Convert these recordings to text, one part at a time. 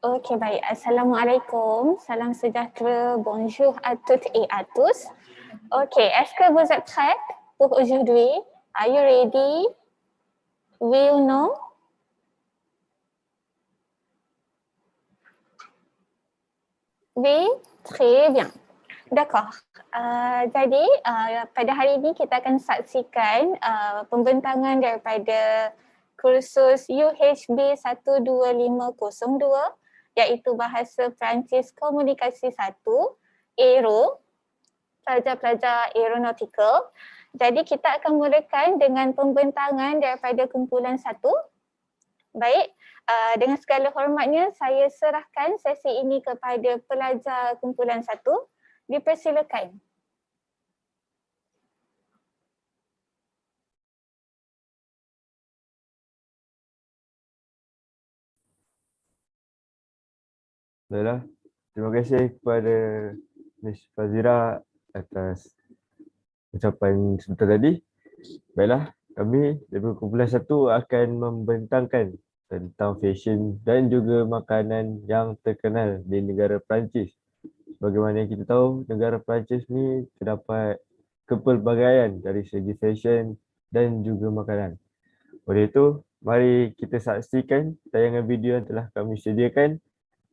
Ok, baik. Assalamualaikum. Salam sejahtera. Bonjour à toutes et à tous. Ok, est-ce que vous êtes prêts pour aujourd'hui? Are you ready? Oui ou non? Oui, très bien. D'accord. Jadi pada hari ini kita akan saksikan pembentangan daripada kursus UHB 12502 iaitu Bahasa Perancis Komunikasi 1 Aero, pelajar-pelajar aeronautikal. Jadi kita akan mulakan dengan pembentangan daripada kumpulan 1. Baik, dengan segala hormatnya saya serahkan sesi ini kepada pelajar kumpulan 1. Dipersilakan. Baiklah, terima kasih kepada Miss Fazira atas ucapan sebentar tadi. Baiklah, kami dari kumpulan 1 akan membentangkan tentang fashion dan juga makanan yang terkenal di negara Perancis. Sebagaimana yang kita tahu, negara Perancis ni terdapat kepelbagaian dari segi fashion dan juga makanan. Oleh itu, mari kita saksikan tayangan video yang telah kami sediakan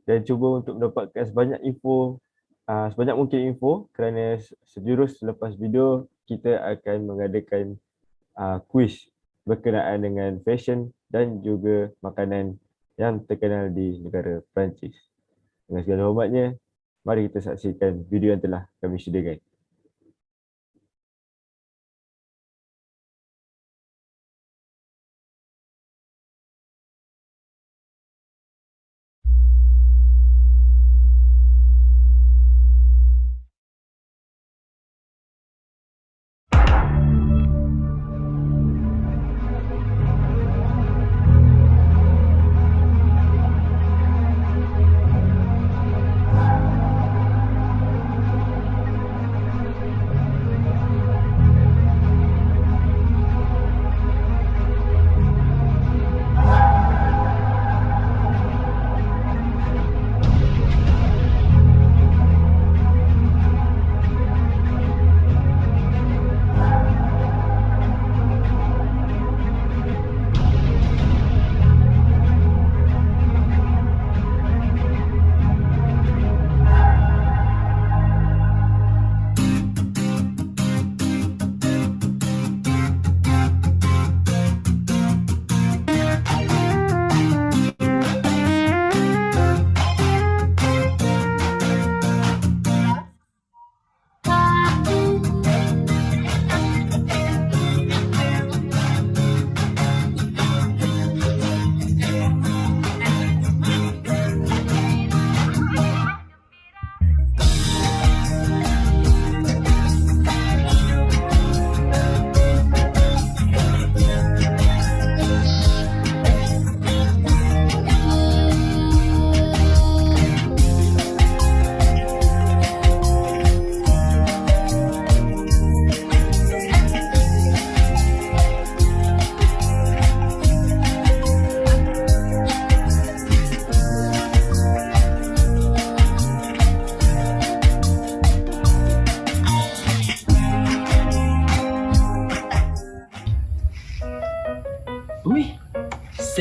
dan cuba untuk mendapatkan sebanyak mungkin info kerana sejurus selepas video kita akan mengadakan kuis berkenaan dengan fashion dan juga makanan yang terkenal di negara Perancis. Dengan segala hormatnya, mari kita saksikan video yang telah kami sediakan.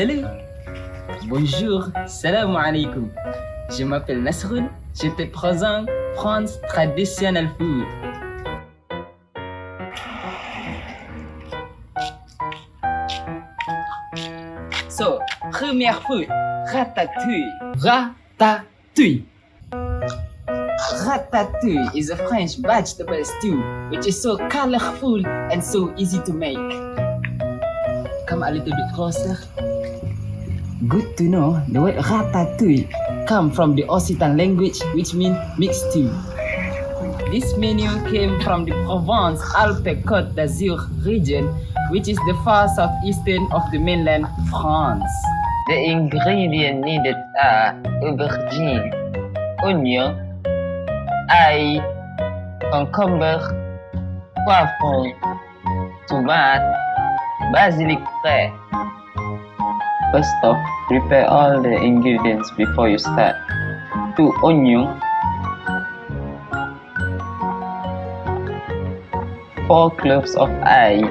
Salut. Bonjour, salam alaikum. Je m'appelle Nasrun, je te présente France Traditional Food. So, première food, ratatouille. Ratatouille. Ratatouille is a French vegetable stew which is so colorful and so easy to make. Come a little bit closer. Good to know the word ratatouille come from the Occitan language which means mixed stew. This menu came from the Provence-Alpes-Côte d'Azur region, which is the far southeastern of the mainland France. The ingredients needed are aubergine, onion, ail, concombre, poivron, tomate, basilic frais. First off, prepare all the ingredients before you start. 2 onions, 4 cloves of ail,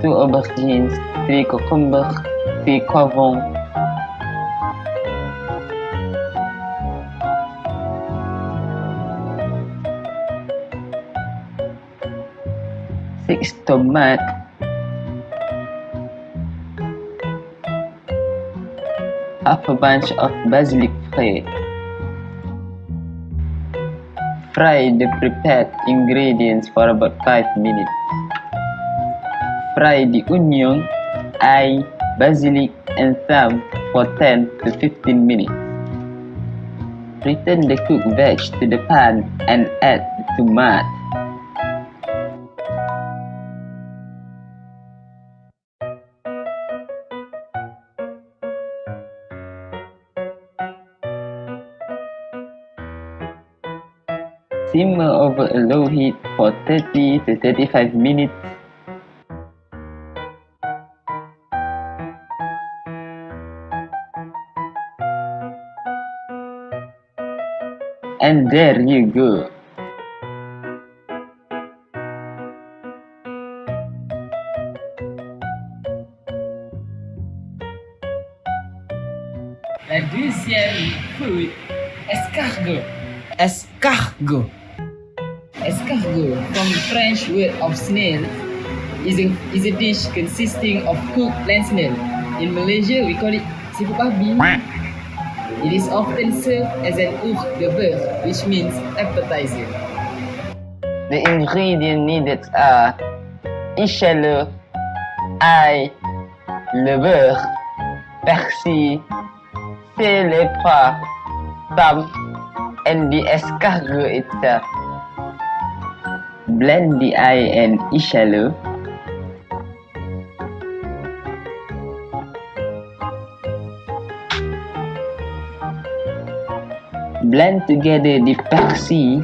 2 aubergines, 3 cucumbers, 3 poivrons, 6 tomates, half a bunch of basilic frais. Fry the prepared ingredients for about 5 minutes. Fry the onion, ail, basilic and thyme for 10 to 15 minutes. Return the cooked veg to the pan and add the tomato. Simmer over a low heat for 30 to 35 minutes. And there you go. La deuxième food, escargot. Escargot. Escargot, from the French word of snail, is a dish consisting of cooked land snail. In Malaysia, we call it seafood babi. It is often served as an oeuf de beurre, which means appetizer. The ingredients needed are échalote, ail, le beurre, persil, sel et poivre, thyme, and the escargot itself. Blend the ail and échalote. Blend together the persil.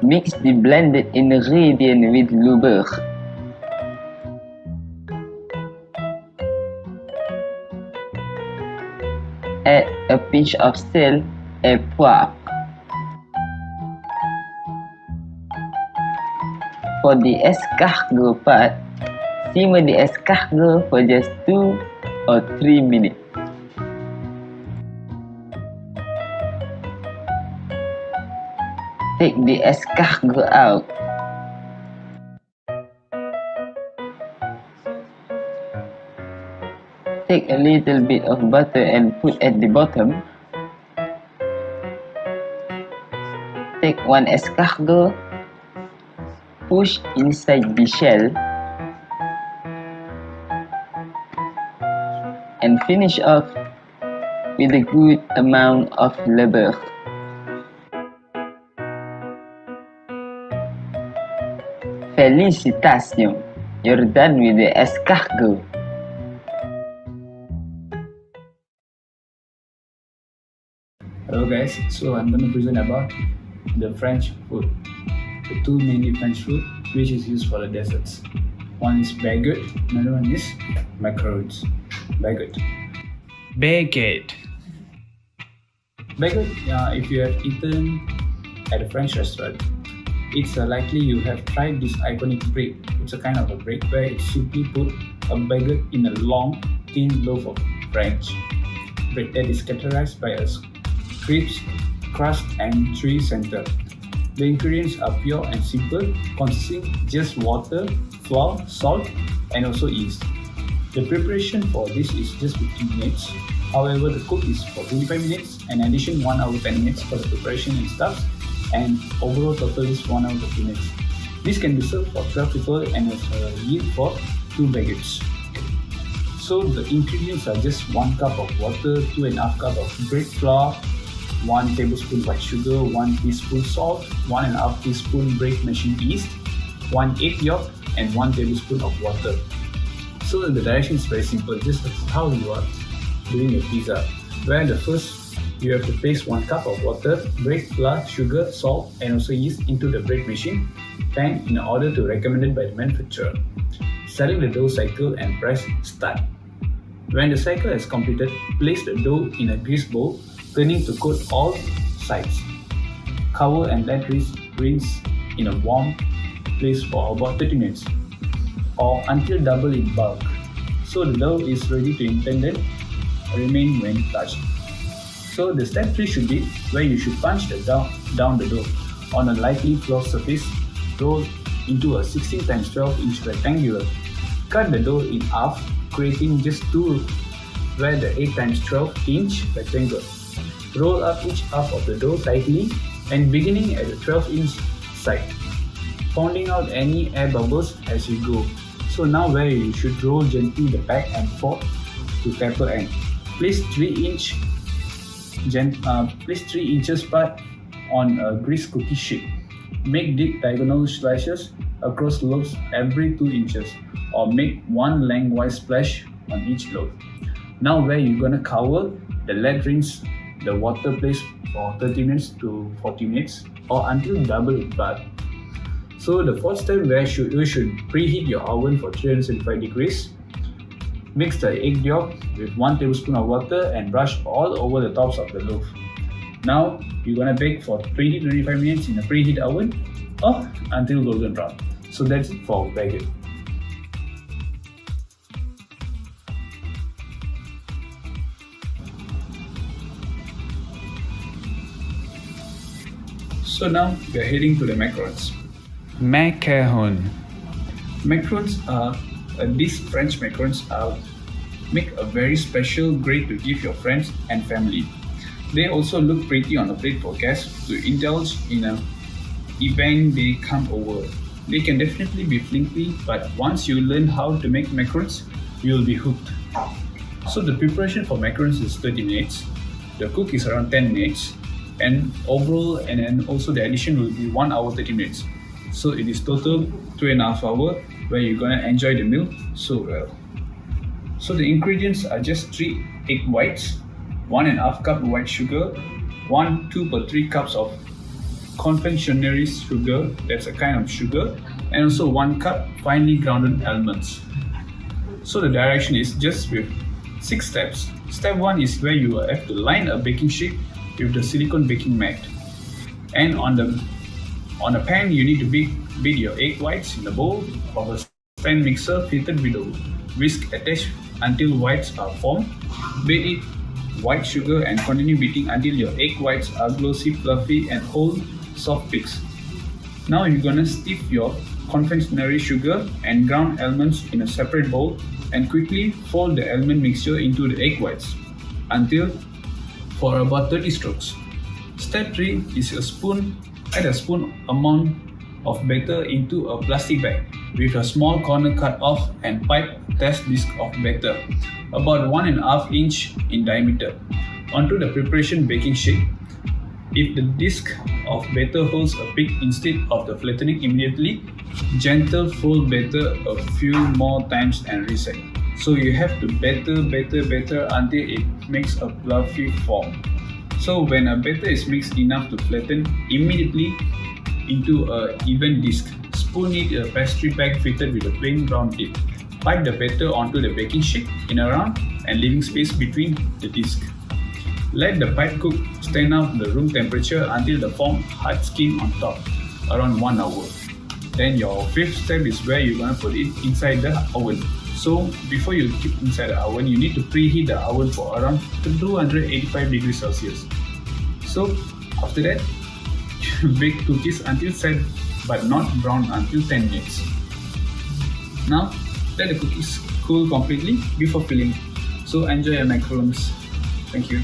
Mix the blended ingredient with le beurre. Add a pinch of sel et poivre. For the escargot part, simmer the escargot for just 2 or 3 minutes. Take the escargot out. Take a little bit of butter and put at the bottom. Take 1 escargot, push inside the shell, and finish off with a good amount of le beurre. Félicitations! You're done with the escargot. Hello guys, so I'm going to present about the French food. The two mainly French food which is used for the desserts. One is baguette, another one is macarons. Baguette. Baguette. Baguette, if you have eaten at a French restaurant, it's likely you have tried this iconic bread. It's a kind of a bread where it simply put a baguette in a long, thin loaf of French bread that is characterized by a crisp crust and chewy center. The ingredients are pure and simple, consisting just water, flour, salt, and also yeast. The preparation for this is just 15 minutes. However, the cook is for 25 minutes, and in addition 1 hour 10 minutes for the preparation and stuff, and overall total is 1 hour 30 minutes. This can be served for 12 people and as a yield for 2 baguettes. So the ingredients are just 1 cup of water, 2.5 cup of bread flour, 1 tablespoon white sugar, 1 teaspoon salt, 1.5 teaspoon bread machine yeast, 1 egg yolk, and 1 tablespoon of water. So the direction is very simple, just as how you are doing your pizza, where the first you have to place 1 cup of water, bread, flour, sugar, salt, and also yeast into the bread machine pan in order to recommended by the manufacturer. Select the dough cycle and press start. When the cycle is completed, place the dough in a grease bowl, turning to coat all sides. Cover and let rinse in a warm place for about 30 minutes or until double in bulk. So the dough is ready to intended remain when touched. So the step 3 should be where you should punch down the dough on a lightly floured surface, roll into a 16 x 12 inch rectangular. Cut the dough in half, creating just 2 where the 8 x 12 inch rectangle. Roll up each half of the dough tightly and beginning at the 12-inch side, pounding out any air bubbles as you go. So now where you should roll gently the back and forth to taper end. Place 3 inches apart on a greased cookie sheet. Make deep diagonal slices across loaves every 2 inches or make 1 lengthwise splash on each loaf. Now where you're gonna cover, let rinse the water place for 30 minutes to 40 minutes or until double in bulk. So the fourth step where you should preheat your oven for 375 degrees. Mix the egg yolk with 1 tablespoon of water and brush all over the tops of the loaf. Now you're gonna bake for 20-25 minutes in a preheat oven or until golden brown. So that's it for baguette. So now we are heading to the macarons. Macaron. Macarons are these French macarons make a very special grade to give your friends and family. They also look pretty on a plate for guests to indulge in an event they come over. They can definitely be flaky, but once you learn how to make macarons, you'll be hooked. So the preparation for macarons is 30 minutes. The cook is around 10 minutes. And overall, and then also the addition will be 1 hour 30 minutes. So it is total 2.5 hours where you're gonna enjoy the meal so well. So the ingredients are just 3 egg whites, 1.5 cup white sugar, 2 per 3 cups of confectionery sugar, that's a kind of sugar, and also 1 cup finely grounded almonds. So the direction is just with 6 steps. Step 1 is where you have to line a baking sheet with the silicone baking mat. And on a pan, you need to beat your egg whites in a bowl of a stand mixer fitted with a whisk attached until whites are formed. Beat it white sugar and continue beating until your egg whites are glossy, fluffy, and whole soft peaks. Now you're gonna stiff your confectionery sugar and ground almonds in a separate bowl and quickly fold the almond mixture into the egg whites for about 30 strokes. Step 3 is add a spoon amount of batter into a plastic bag with a small corner cut off and pipe test disc of batter about 1.5 inch in diameter onto the preparation baking sheet. If the disc of batter holds a peak instead of the flattening immediately, gentle fold batter a few more times and reset. So you have to batter until it makes a fluffy form. So when a batter is mixed enough to flatten immediately into an even disc, spoon it in a pastry bag fitted with a plain round tip. Pipe the batter onto the baking sheet in a round and leaving space between the disc. Let the pipe cook stand up the room temperature until the form hard skin on top, around 1 hour. Then your fifth step is where you're gonna put it inside the oven. So before you keep inside the oven, you need to preheat the oven for around 285 degrees Celsius. So after that, bake cookies until set but not brown until 10 minutes. Now let the cookies cool completely before filling. So enjoy your macarons. Thank you.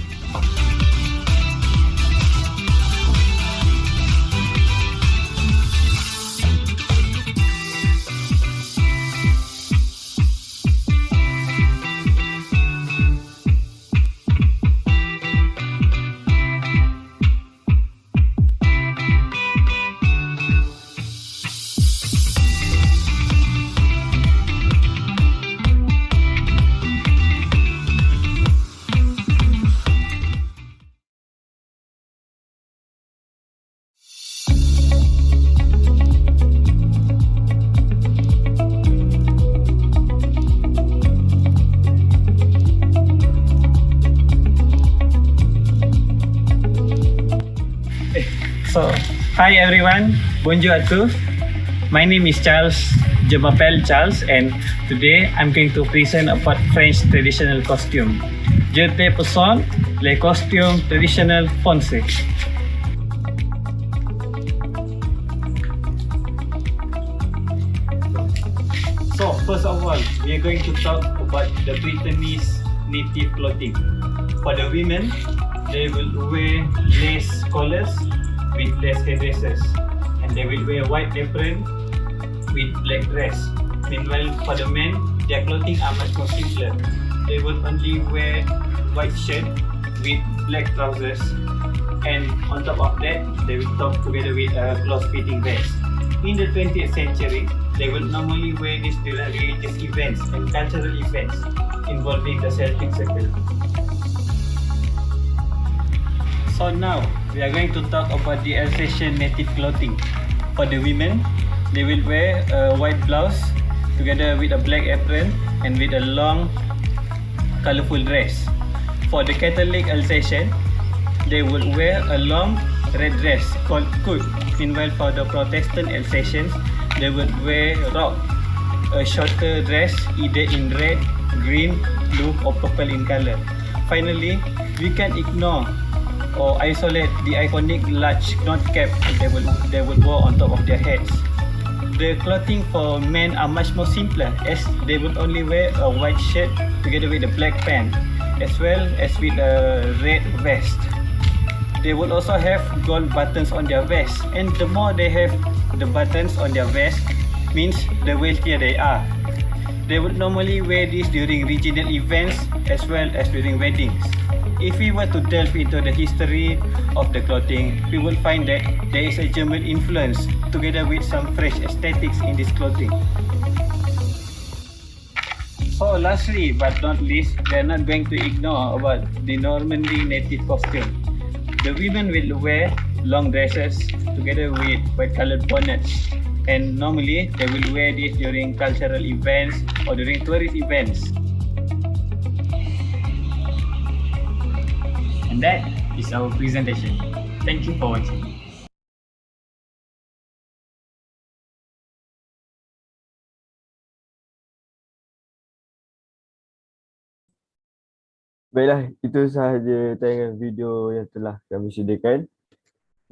So, hi everyone, bonjour à tous. My name is Charles, je m'appelle Charles, and today I'm going to present about French traditional costume. Je te présente les costumes traditionnels français. So, first of all, we are going to talk about the Brittany's native clothing. For the women, they will wear lace collars with lace headdresses, and they will wear white apron with black dress. Meanwhile, for the men, their clothing are much more simpler. They will only wear white shirt with black trousers, and on top of that, they will top together with a close-fitting vest. In the 20th century, they will normally wear this during religious events and cultural events involving the Celtic Circle. So now, we are going to talk about the Alsatian native clothing. For the women, they will wear a white blouse together with a black apron and with a long, colorful dress. For the Catholic Alsatian, they will wear a long red dress called coat. Meanwhile, for the Protestant Alsatians, they will wear robe, a shorter dress either in red, green, blue or purple in color. Finally, we can ignore or isolate the iconic large knot cap they will wear on top of their heads. The clothing for men are much more simpler, as they will only wear a white shirt together with a black pant, as well as with a red vest. They will also have gold buttons on their vest, and the more they have the buttons on their vest means the wealthier they are. They would normally wear this during regional events as well as during weddings. If we were to delve into the history of the clothing, we will find that there is a German influence together with some French aesthetics in this clothing. So lastly but not least, we are not going to ignore about the Normandy native costume. The women will wear long dresses together with white colored bonnets, and normally they will wear this during cultural events or during tourist events. And that is our presentation. Thank you for watching. Baiklah, itu sahaja tayangan video yang telah kami sediakan.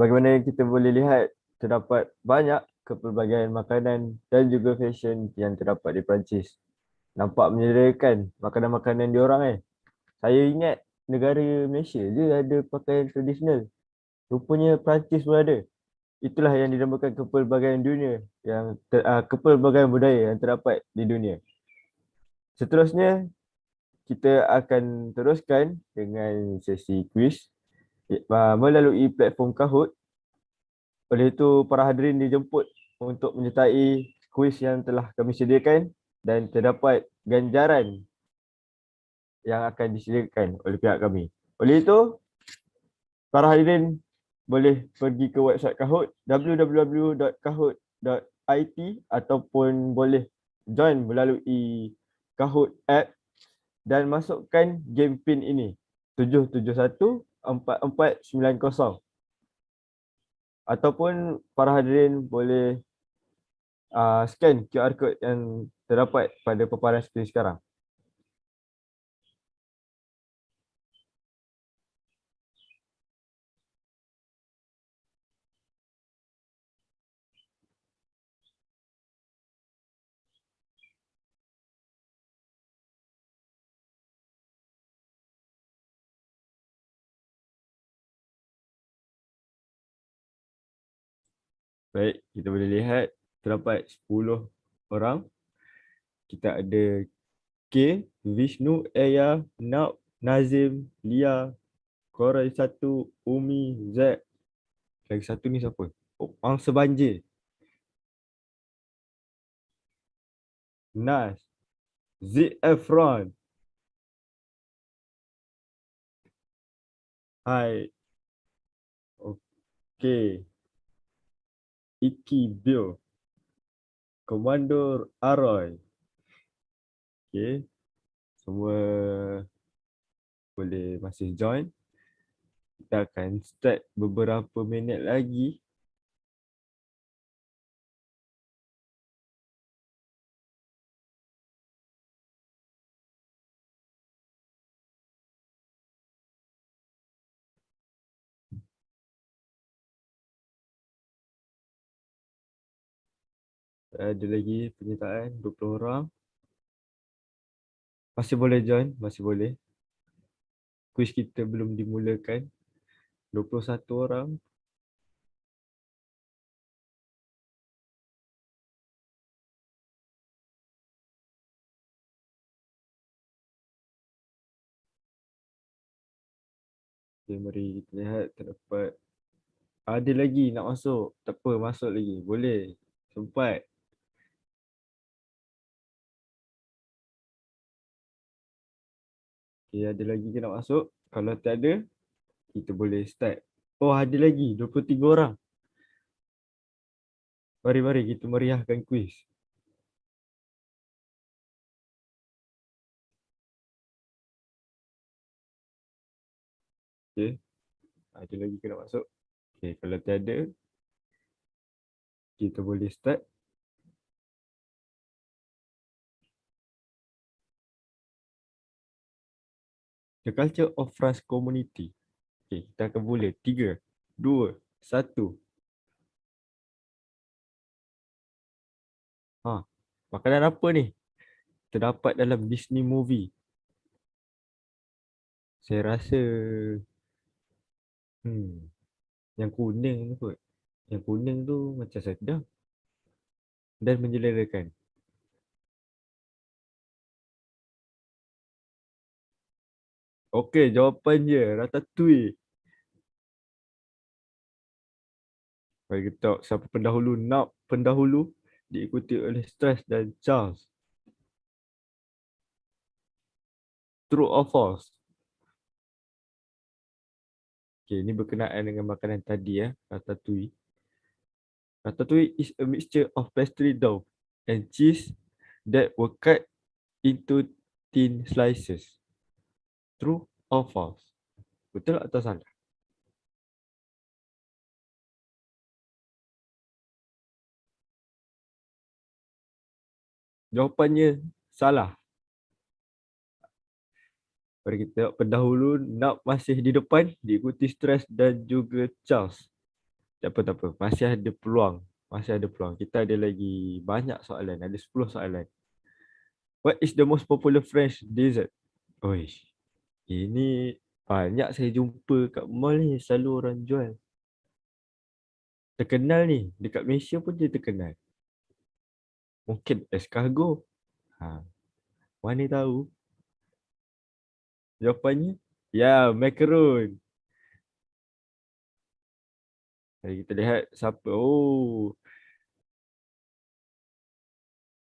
Bagaimana yang kita boleh lihat, terdapat banyak kepelbagaian makanan dan juga fashion yang terdapat di Perancis. Nampak menyediakan makanan-makanan diorang. Saya ingat negara Malaysia je ada pakaian tradisional. Rupanya Perancis pun ada. Itulah yang dinamakan kepelbagaian dunia, kepelbagaian budaya yang terdapat di dunia. Seterusnya, kita akan teruskan dengan sesi kuis melalui platform Kahoot. Oleh itu, para hadirin dijemput untuk menyertai kuis yang telah kami sediakan dan terdapat ganjaran yang akan disediakan oleh pihak kami. Oleh itu, para hadirin boleh pergi ke website Kahoot, www.kahoot.it, ataupun boleh join melalui Kahoot app dan masukkan game pin ini 7714490, ataupun para hadirin boleh scan QR code yang terdapat pada paparan skrin sekarang. Baik, kita boleh lihat terdapat 10 orang. Kita ada K, Vishnu, Eya, Nab, Nazim, Lia, Korai 1, Umi, Z. Lagi satu ni siapa? Oh, Mangsa Banjir. Nas, Z Efron. Hai. Okay. Iki Bio. Komandor Aroy. Okay. Semua boleh masih join. Kita akan start beberapa minit lagi. Ada lagi penyertaan 20 orang. Masih boleh join, masih boleh. Kuis kita belum dimulakan. 21 orang. Okay, mari kita lihat terdapat. Ada lagi nak masuk. Tak apa, masuk lagi. Boleh. Sempat. Okay, ada lagi ke nak masuk? Kalau tak ada, kita boleh start. Oh, ada lagi 23 orang. Mari kita meriahkan kuis. Okay. Ada lagi ke nak masuk? Okay, kalau tak ada, kita boleh start. The culture of France community. Okay, kita akan mula. 3, 2, 1. Makanan apa ni? Terdapat dalam Disney movie. Saya rasa yang kuning ni kot. Yang kuning tu macam sedap dan menjelerakan. Okey, jawapan dia Ratatouille. Mari kita tengok siapa pendahulu. Nak pendahulu diikuti oleh Stress dan Charles. True or false? Okay, ini berkenaan dengan makanan tadi ya, Ratatouille. Ratatouille is a mixture of pastry dough and cheese that were cut into thin slices. True or false? Betul atau salah? Jawapannya salah. Mari kita tengok pendahulu. Nak masih di depan, diikuti Stress dan juga Charles. Tak apa. Masih ada peluang. Kita ada lagi banyak soalan. Ada 10 soalan. What is the most popular French dessert? Oish. Ini banyak saya jumpa kat mall ni. Selalu orang jual. Terkenal ni. Dekat Malaysia pun dia terkenal. Mungkin escargot. Mana tahu. Jawapannya? Ya, macaron. Mari kita lihat siapa. Oh.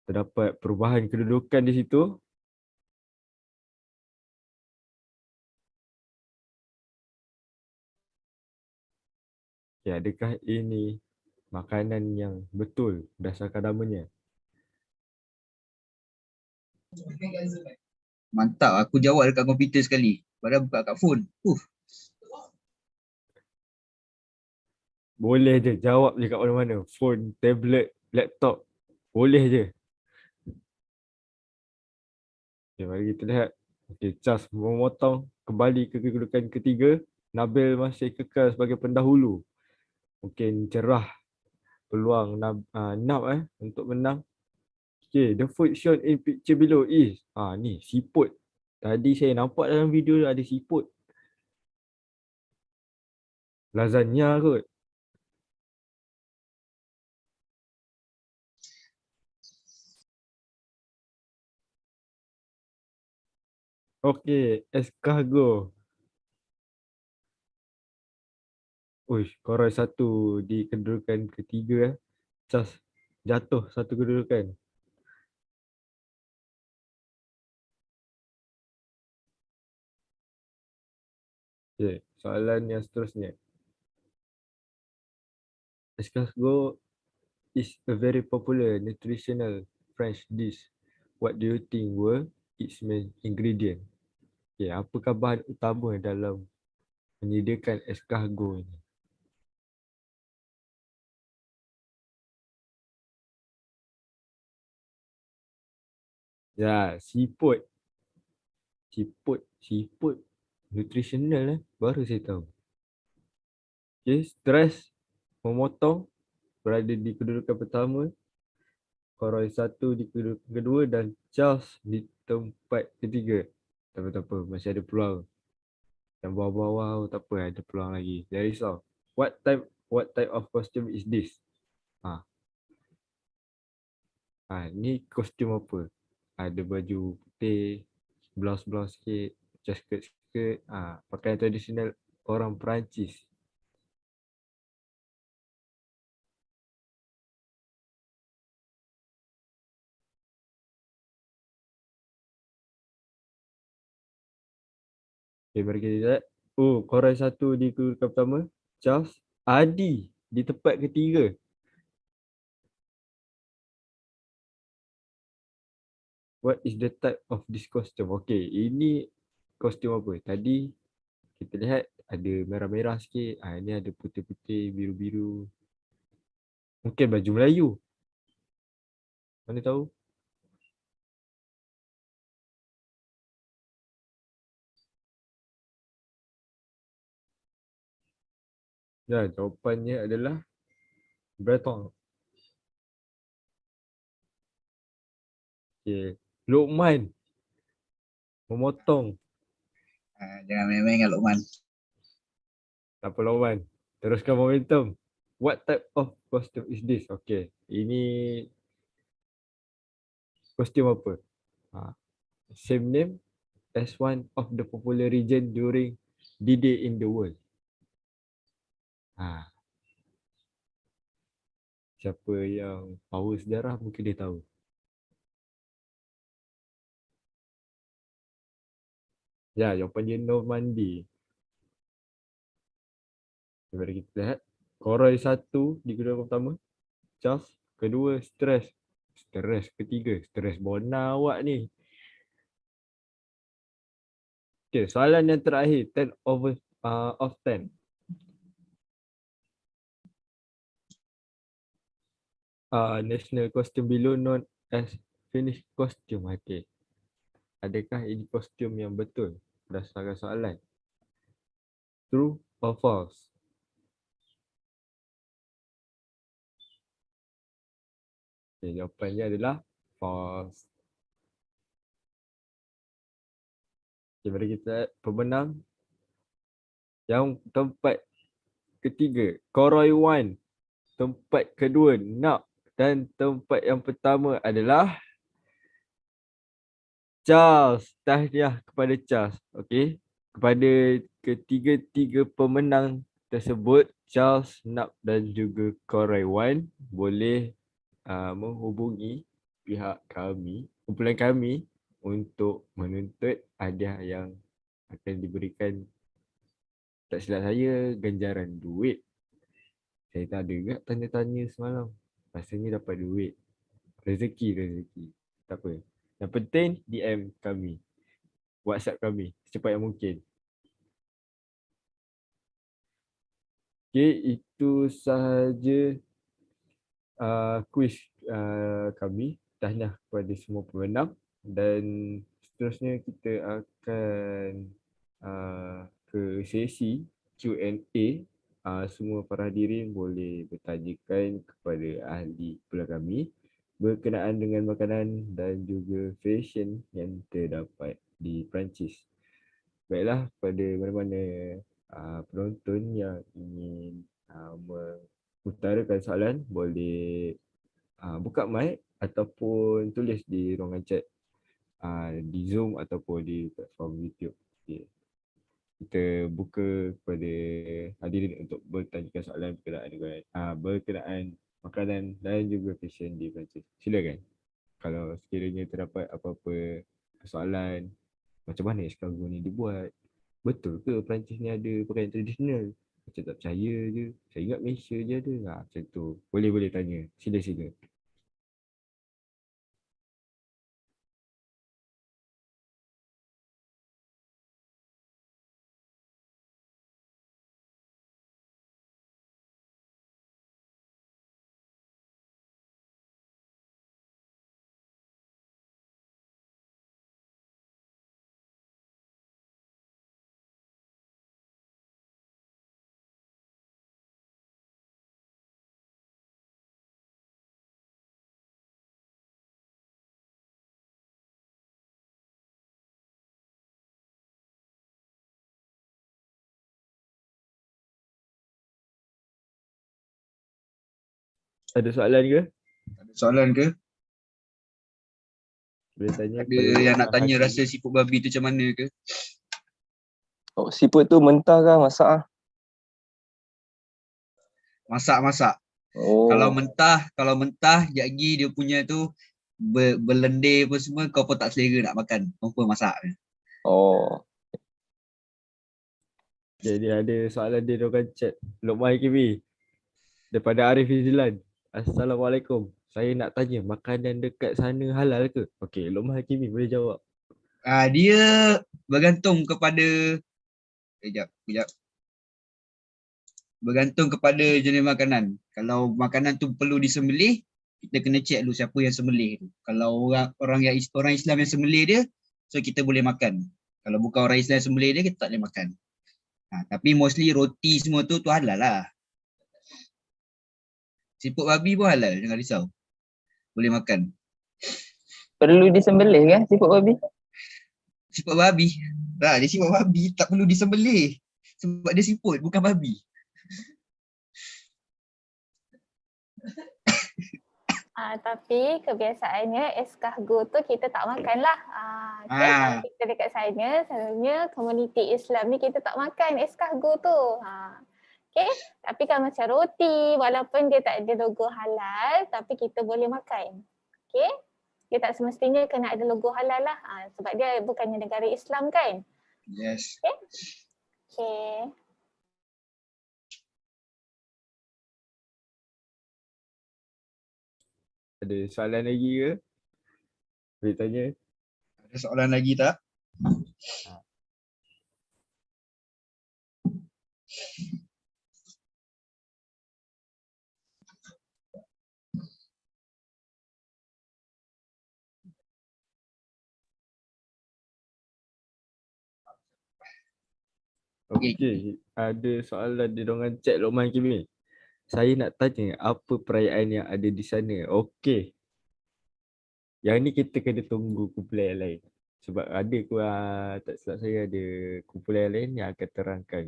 Terdapat perubahan kedudukan di situ. Okay, adakah ini makanan yang betul berdasarkan namanya? Mantap, aku jawab dekat komputer sekali. Padahal buka kat phone. Boleh je, jawab je kat mana-mana. Phone, tablet, laptop. Boleh je. Okay, mari kita lihat. Okay, Charles memotong kembali ke kedudukan ketiga. Nabil masih kekal sebagai pendahulu. Mungkin cerah peluang Nab untuk menang. Okay, the food shown in picture below is ni siput. Tadi saya nampak dalam video ada siput. Lasagna kot. Okay, escargot. Uish, korang satu di kedudukan ketiga. Charles jatuh satu kedudukan. Okay, soalan yang seterusnya. Escargot is a very popular nutritional French dish. What do you think were its main ingredient? Okay, apakah bahan utama dalam menyediakan escargot ni? Ya, siput. Siput. Nutritional baru saya tahu. Okay, stres memotong berada di kedudukan pertama, Koroi 1 di kedudukan kedua dan Charles di tempat ketiga. Tak apa, masih ada peluang. Yang bawah-bawah tak apa, ada peluang lagi. Jangan risau. What type of costume is this? Ni kostum apa? Ada baju putih, blouse sikit, macam skirt. Pakaian tradisional orang Perancis. Okay, mari kita lihat. Korang 1 di kedudukan pertama. Charles. Adi di tempat ketiga. What is the type of this costume? Okay, ini kostum apa? Tadi kita lihat ada merah-merah sikit. Ini ada putih-putih, biru-biru. Mungkin baju Melayu. Mana tahu? Ya, jawapannya adalah Breton. Okay. Lokman. Memotong. Jangan main-main dengan Lokman. Tak apa Lokman. Teruskan momentum. What type of costume is this? Okay. Ini kostum apa? Same name as one of the popular region during D-Day in the world. Siapa yang power sejarah mungkin dia tahu. Ya, jawapan dia Normandy. Mari kita lihat. Koroi 1 di kedudukan pertama. Charles. Kedua, stres. Stres ketiga. Stres bona awak ni. Okay, soalan yang terakhir. 10 of 10. National costume below known as Finnish costume. Okay. Adakah ini kostum yang betul berdasarkan soalan? True or false? Okay, jawapannya adalah false. Okay, mari kita lihat pemenang yang tempat ketiga, Koroi 1. Tempat kedua, Nak. Dan tempat yang pertama adalah Charles. Tahniah kepada Charles. Okay. Kepada ketiga-tiga pemenang tersebut, Charles, Nak dan juga Koroi 1 boleh menghubungi pihak kami, kumpulan kami untuk menuntut hadiah yang akan diberikan, tak silap saya, ganjaran duit. Saya tak ada juga tanya-tanya semalam. Rasanya dapat duit. Rezeki. Tak apa. Yang penting DM kami. WhatsApp kami secepat yang mungkin. Okay, itu sahaja kuis kami. Tahniah kepada semua pemenang. Dan seterusnya kita akan ke sesi Q&A. Semua para hadirin boleh bertanyakan kepada ahli pula kami berkenaan dengan makanan dan juga fashion yang terdapat di Perancis. Baiklah, pada mana-mana penonton yang ingin mengutarakan soalan boleh buka mic ataupun tulis di ruangan chat di Zoom ataupun di platform YouTube. Okay. Kita buka kepada hadirin untuk bertanyakan soalan berkenaan makanan dan juga fashion di Perancis. Silakan. Kalau sekiranya terdapat apa-apa soalan, macam mana escargot ni dibuat? Betul ke Perancis ni ada pakaian tradisional? Macam tak percaya je. Saya ingat Malaysia je ada. Macam tu. Boleh tanya. Sila. Ada soalan ke? Ada soalan ke? Boleh tanya Ada kepada yang nak Lokman tanya Hakim. rasa siput babi tu macam mana ke? Oh, siput tu mentah kah masak ah? Masak. Oh. Kalau mentah sekejap lagi dia punya tu berlendir apa semua, kau pun tak selera nak makan. Kau pun masak. Oh. Jadi ada soalan dia orang chat. Lokman Hakim daripada Arif Izlan. Assalamualaikum. Saya nak tanya makanan dekat sana halal ke? Okey, Lokman Hakim boleh jawab. Dia bergantung kepada kejap. Bergantung kepada jenis makanan. Kalau makanan tu perlu disembelih, kita kena check dulu siapa yang sembelih tu. Kalau orang Islam yang sembelih dia, so kita boleh makan. Kalau bukan orang Islam yang sembelih dia, kita tak boleh makan. Tapi mostly roti semua tu halal lah. Siput babi pun halal, jangan risau. Boleh makan. Perlu disembelih kan siput babi? Siput babi. Dia siput babi tak perlu disembelih. Sebab dia siput, bukan babi. Tapi kebiasaannya escargot tu kita tak makan lah. Okay, kalau kita dekat sana, selalunya komuniti Islam ni kita tak makan escargot tu. Okay, tapi kalau macam roti, walaupun dia tak ada logo halal, tapi kita boleh makan. Okay, dia tak semestinya kena ada logo halal lah. Sebab dia bukannya negara Islam kan. Yes. Okay. Ada soalan lagi ke? Boleh tanya. Ada soalan lagi tak? Okey, ada soalan di dongan chat Lokman Hakim. Saya nak tanya apa perayaan yang ada di sana. Okey. Yang ni kita kena tunggu kumpulan yang lain. Sebab ada tak silap saya ada kumpulan yang lain yang akan terangkan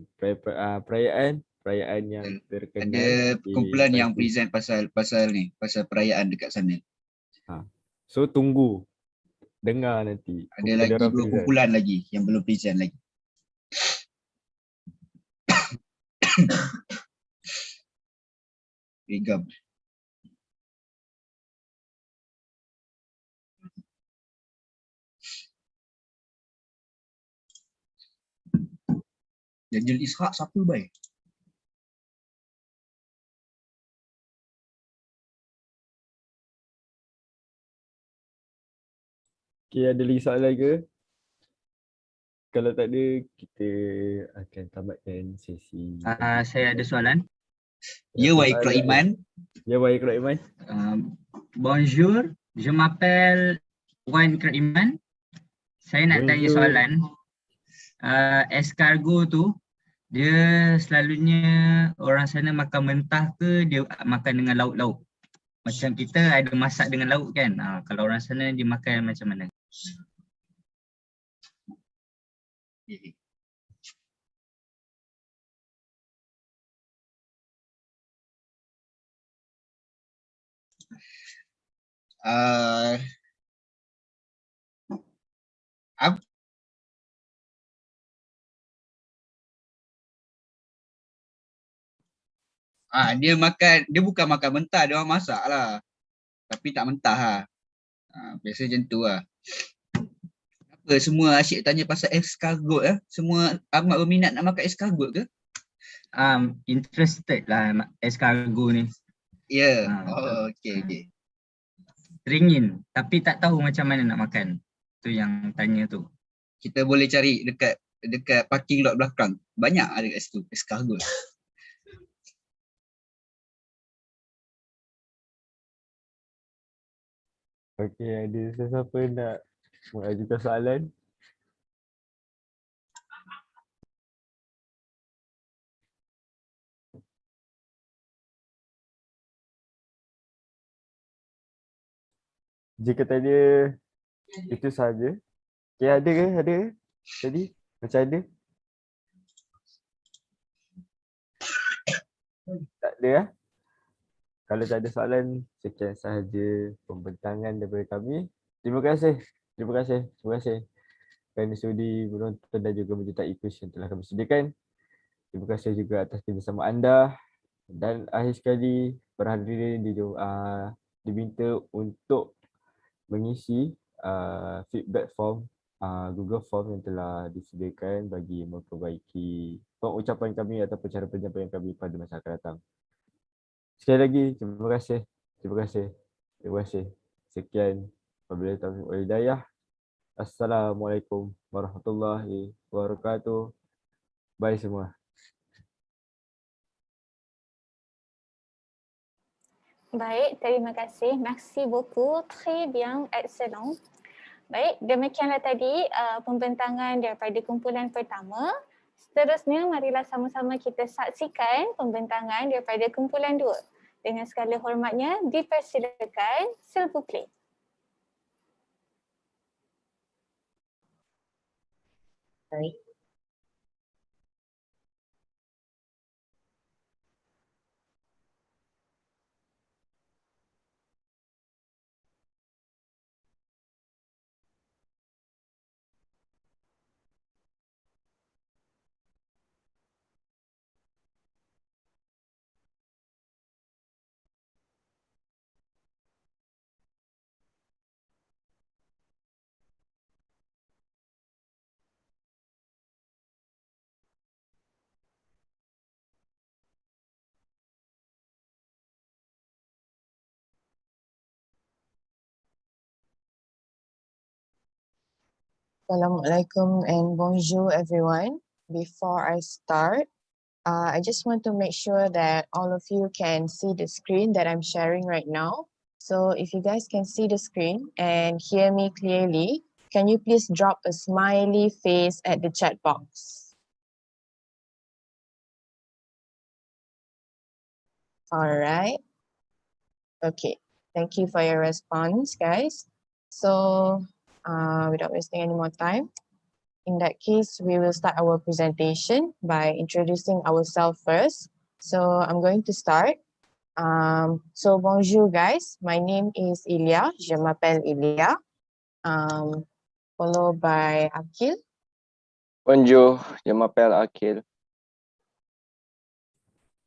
perayaan yang terkenal. Ada kumpulan yang present pasal perayaan dekat sana. So tunggu. Dengar nanti. Ada lagi 2 kumpulan lagi yang belum present lagi. Begam. Jajil Ishak siapa baik? Okay, ada lagi soalan ke? Kalau tak ada, kita akan tamatkan sesi. Saya ada soalan. Ya, wa Iqra Iman. Ya, wa Iqra Iman. Bonjour, je m'appelle Wan Iqra Iman. Saya nak tanya soalan. Escargot tu, dia selalunya orang sana makan mentah ke dia makan dengan lauk-lauk? Macam kita ada masak dengan lauk kan? Kalau orang sana dia makan macam mana? Dia bukan makan mentah, dia orang masak lah. Tapi tak mentah lah. Biasa macam tu lah. Kenapa semua asyik tanya pasal escargot Semua amat berminat nak makan escargot ke? Interested lah escargot ni. Ya. Okay. Teringin tapi tak tahu macam mana nak makan. Tu yang tanya tu. Kita boleh cari dekat parking lot belakang. Banyak ada kat situ escargot. Okey, ada sesiapa nak mengajukan soalan? Jika tanya itu sahaja. Okay, ada ke? Tadi macam ada? Tak ada Kalau tak ada soalan, sekian sahaja pembentangan daripada kami. Terima kasih. Terima kasih. Terima kasih kerana sudi menonton dan juga menyertai kuis yang telah kami sediakan. Terima kasih juga atas kerjasama anda. Dan akhir sekali, para hadirin diminta untuk mengisi feedback form Google Form yang telah disediakan bagi memperbaiki pengucapan kami atau cara penyampaian kami pada masa akan datang. Sekali lagi, terima kasih. Terima kasih. Terima kasih. Sekian. Wabillahi taufiq wal hidayah. Assalamualaikum warahmatullahi wabarakatuh. Bye semua. Baik, terima kasih. Merci beaucoup. Très bien, excellent. Baik, demikianlah tadi pembentangan daripada kumpulan pertama. Seterusnya, marilah sama-sama kita saksikan pembentangan daripada kumpulan dua. Dengan segala hormatnya, dipersilakan, s'il vous plaît. Baik. Assalamualaikum and bonjour everyone. Before I start, I just want to make sure that all of you can see the screen that I'm sharing right now. So if you guys can see the screen and hear me clearly, can you please drop a smiley face at the chat box? All right. Okay. Thank you for your response, guys. So without wasting any more time, in that case, we will start our presentation by introducing ourselves first. So I'm going to start. So bonjour guys, my name is Ilya, je m'appelle Ilya, followed by Akil. Bonjour, je m'appelle Akil.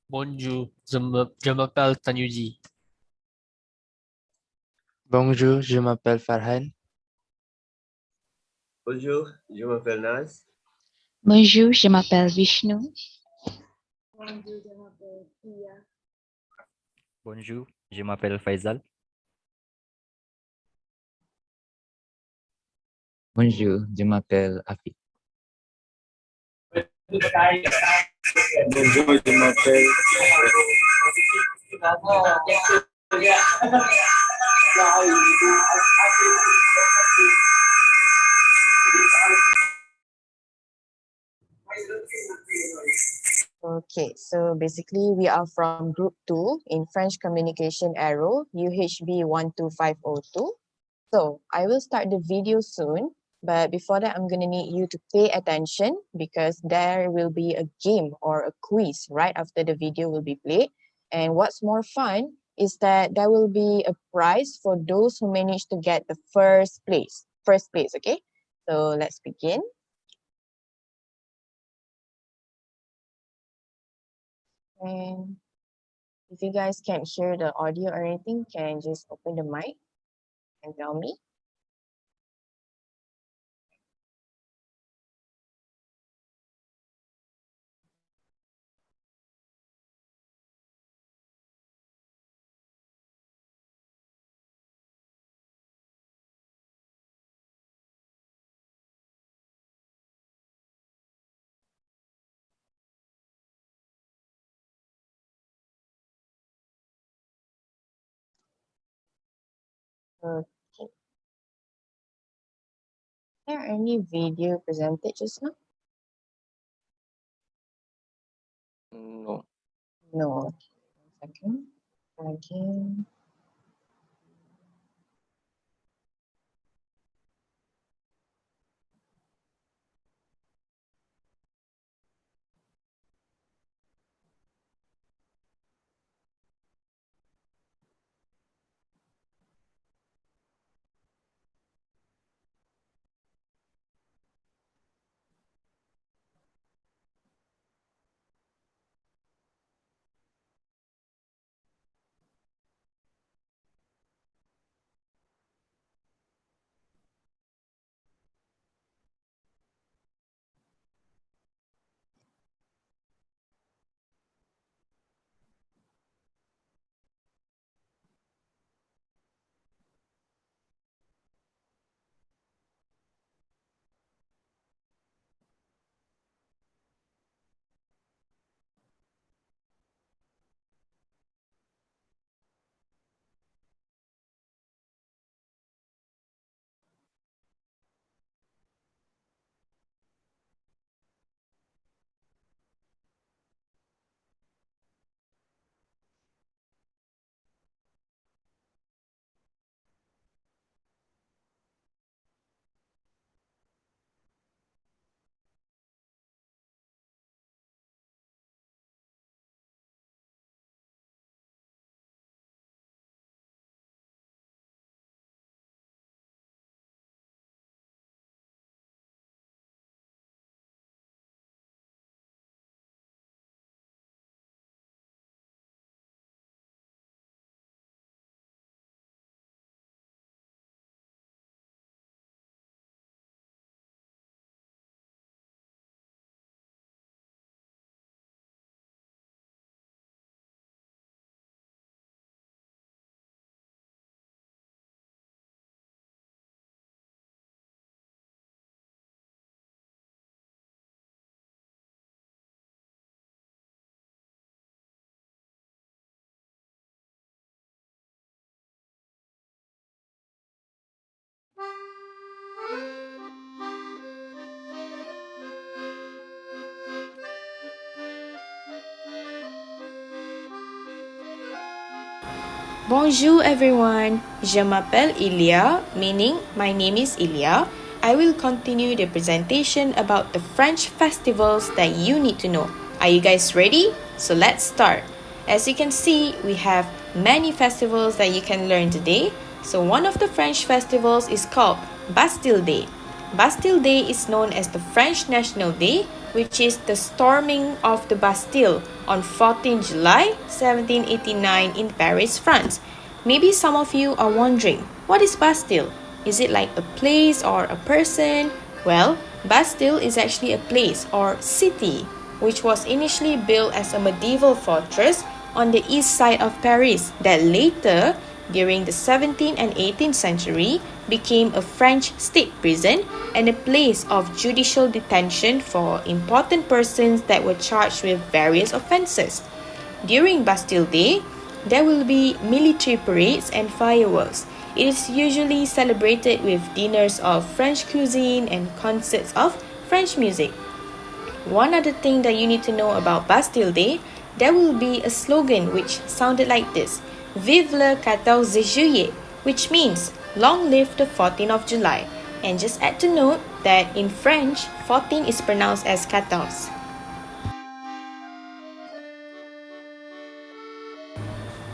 Bonjour, je m'appelle Tanyuji. Bonjour, je m'appelle Farhan. Bonjour, je m'appelle Naz. Bonjour, je m'appelle Vishnu. Bonjour, je m'appelle Pia. Bonjour, je m'appelle Faisal. Bonjour, je m'appelle Afi. Bonjour, je m'appelle. Okay, so basically we are from group 2 in French Communication Aero, UHB 12502. So I will start the video soon, but before that I'm going to need you to pay attention because there will be a game or a quiz right after the video will be played. And what's more fun is that there will be a prize for those who manage to get the first place, okay? So let's begin. And if you guys can't hear the audio or anything, can just open the mic and tell me. Okay. Is there any video presented just now? No. No. One second. Again. Bonjour everyone, je m'appelle Ilia, meaning my name is Ilia. I will continue the presentation about the French festivals that you need to know. Are you guys ready? So let's start. As you can see, we have many festivals that you can learn today. So one of the French festivals is called Bastille Day. Bastille Day is known as the French National Day, which is the storming of the Bastille on 14 July 1789 in Paris, France. Maybe some of you are wondering, what is Bastille? Is it like a place or a person? Well, Bastille is actually a place or city, which was initially built as a medieval fortress on the east side of Paris that later, during the 17th and 18th century, became a French state prison and a place of judicial detention for important persons that were charged with various offences. During Bastille Day, there will be military parades and fireworks. It is usually celebrated with dinners of French cuisine and concerts of French music. One other thing that you need to know about Bastille Day, there will be a slogan which sounded like this: Vive le 14 juillet, which means long live the 14th of July. And just add to note that in French, 14 is pronounced as 14.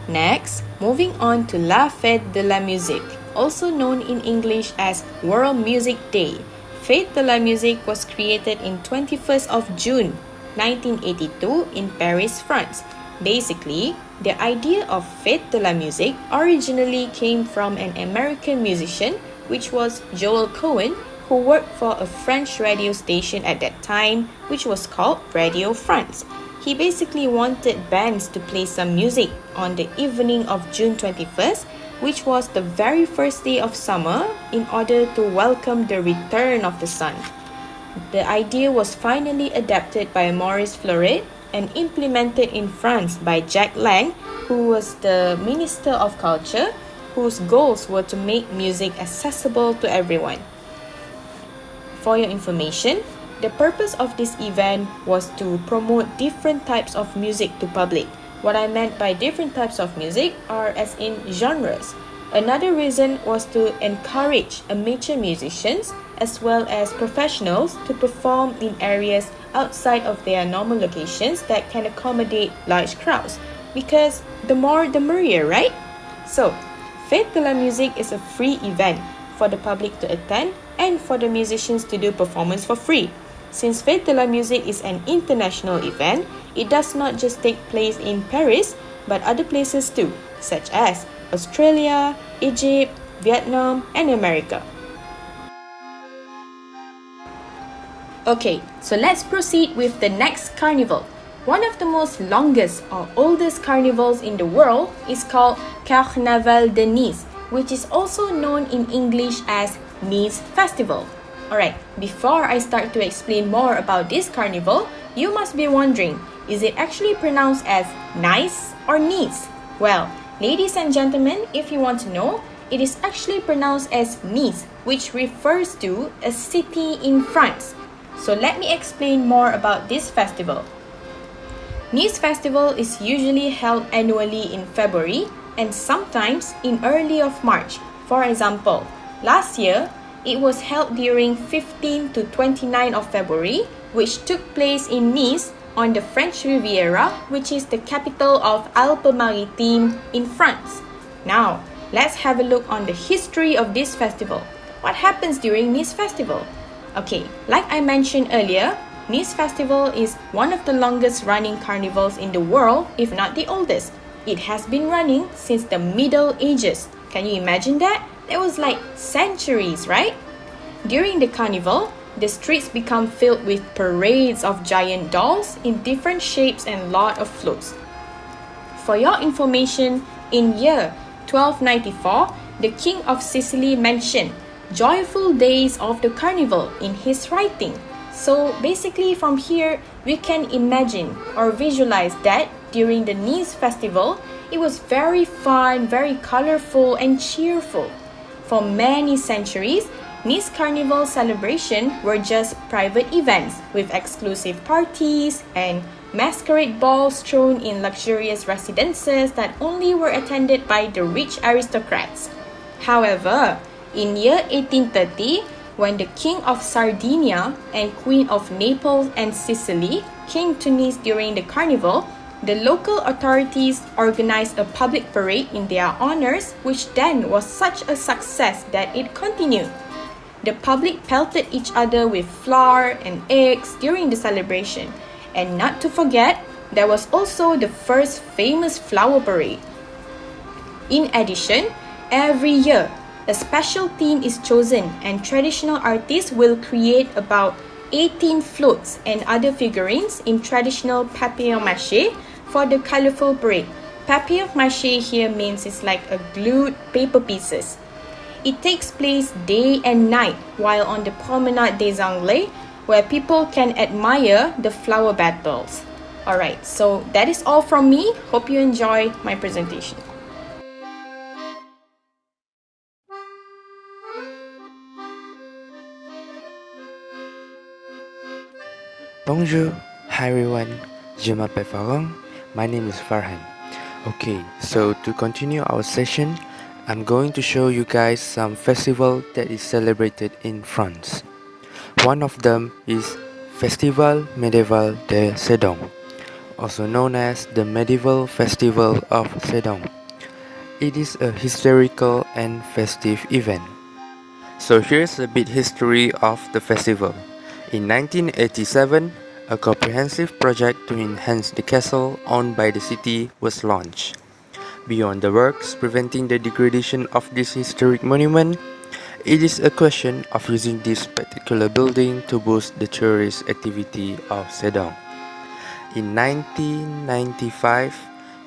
Next, moving on to La Fête de la Musique, also known in English as World Music Day. Fête de la Musique was created in 21st of June 1982 in Paris, France. Basically, the idea of Fête de la Musique originally came from an American musician, which was Joel Cohen, who worked for a French radio station at that time, which was called Radio France. He basically wanted bands to play some music on the evening of June 21st, which was the very first day of summer, in order to welcome the return of the sun. The idea was finally adapted by Maurice Fleuret and implemented in France by Jacques Lang, who was the Minister of Culture, whose goals were to make music accessible to everyone. For your information, the purpose of this event was to promote different types of music to public. What I meant by different types of music are as in genres. Another reason was to encourage amateur musicians as well as professionals to perform in areas outside of their normal locations that can accommodate large crowds, because the more the merrier, right? So, Fête de la Musique is a free event for the public to attend and for the musicians to do performance for free. Since Fête de la Musique is an international event, it does not just take place in Paris, but other places too, such as Australia, Egypt, Vietnam, and America. Okay, so let's proceed with the next carnival. One of the most longest or oldest carnivals in the world is called Karnival de Nice, which is also known in English as Nice Festival. Alright, before I start to explain more about this carnival, you must be wondering, is it actually pronounced as nice or Nice? Well, ladies and gentlemen, if you want to know, it is actually pronounced as Nice, which refers to a city in France. So let me explain more about this festival. Nice Festival is usually held annually in February and sometimes in early of March. For example, last year, it was held during 15 to 29 of February, which took place in Nice on the French Riviera, which is the capital of Alpes-Maritimes in France. Now, let's have a look on the history of this festival. What happens during Nice Festival? Okay, like I mentioned earlier, Nice Festival is one of the longest running carnivals in the world, if not the oldest. It has been running since the Middle Ages. Can you imagine that? That was like centuries, right? During the carnival, the streets become filled with parades of giant dolls in different shapes and lot of floats. For your information, in year 1294, the King of Sicily mentioned joyful days of the carnival in his writing. So basically from here, we can imagine or visualize that during the Nice Festival, it was very fun, very colorful and cheerful. For many centuries, Nice Carnival celebration were just private events with exclusive parties and masquerade balls thrown in luxurious residences that only were attended by the rich aristocrats. However, in year 1830, when the King of Sardinia and Queen of Naples and Sicily came to Nice during the carnival, the local authorities organized a public parade in their honors, which then was such a success that it continued. The public pelted each other with flour and eggs during the celebration. And not to forget, there was also the first famous flower parade. In addition, every year, a special theme is chosen and traditional artists will create about 18 floats and other figurines in traditional papier-mâché for the colorful parade. Papier-mâché here means it's like a glued paper pieces. It takes place day and night while on the Promenade des Anglais, where people can admire the flower battles. Alright, so that is all from me. Hope you enjoy my presentation. Bonjour, hi everyone. Je m'appelle Farhan. My name is Farhan. Okay, so to continue our session, I'm going to show you guys some festival that is celebrated in France. One of them is Festival Médiéval de Sedan, also known as the Medieval Festival of Sedan. It is a historical and festive event. So here's a bit history of the festival. In 1987, a comprehensive project to enhance the castle owned by the city was launched. Beyond the works preventing the degradation of this historic monument, it is a question of using this particular building to boost the tourist activity of Sedan. In 1995,